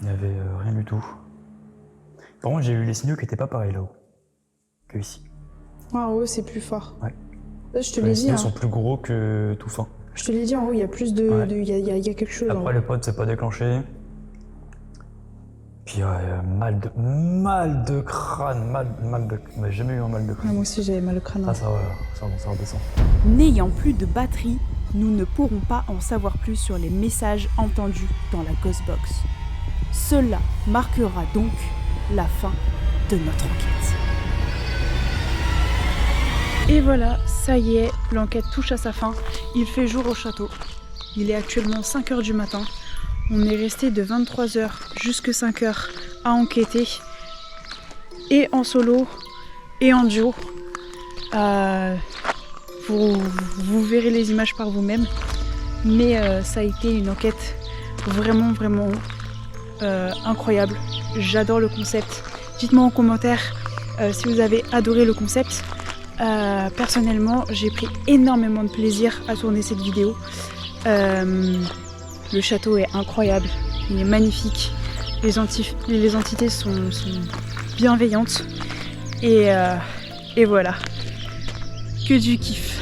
Il n'y avait rien du tout. Par contre, j'ai eu les signaux qui n'étaient pas pareils là-haut que ici. Ah ouais, c'est plus fort. Ouais. Là, je te Les l'ai dit. signaux Hein. sont plus gros que tout fin. Je te l'ai dit, en haut, il y a plus de... Ouais. Il y a quelque chose. en Après, haut. le pote s'est pas déclenché. Puis mal de crâne, mal de... Mais j'ai jamais eu un mal de Ah, crâne. moi aussi, j'avais mal au crâne. Ah ça redescend. N'ayant plus de batterie, nous ne pourrons pas en savoir plus sur les messages entendus dans la Ghostbox. Cela marquera donc la fin de notre enquête. Et voilà, ça y est, l'enquête touche à sa fin. Il fait jour au château. Il est actuellement 5h du matin. On est resté de 23h jusqu'à 5h à enquêter. Et en solo, et en duo. Vous verrez les images par vous-même. Mais ça a été une enquête vraiment incroyable. J'adore le concept. Dites-moi en commentaire si vous avez adoré le concept. Personnellement, j'ai pris énormément de plaisir à tourner cette vidéo. Le château est incroyable, il est magnifique. Les entités sont bienveillantes. Et voilà, que du kiff.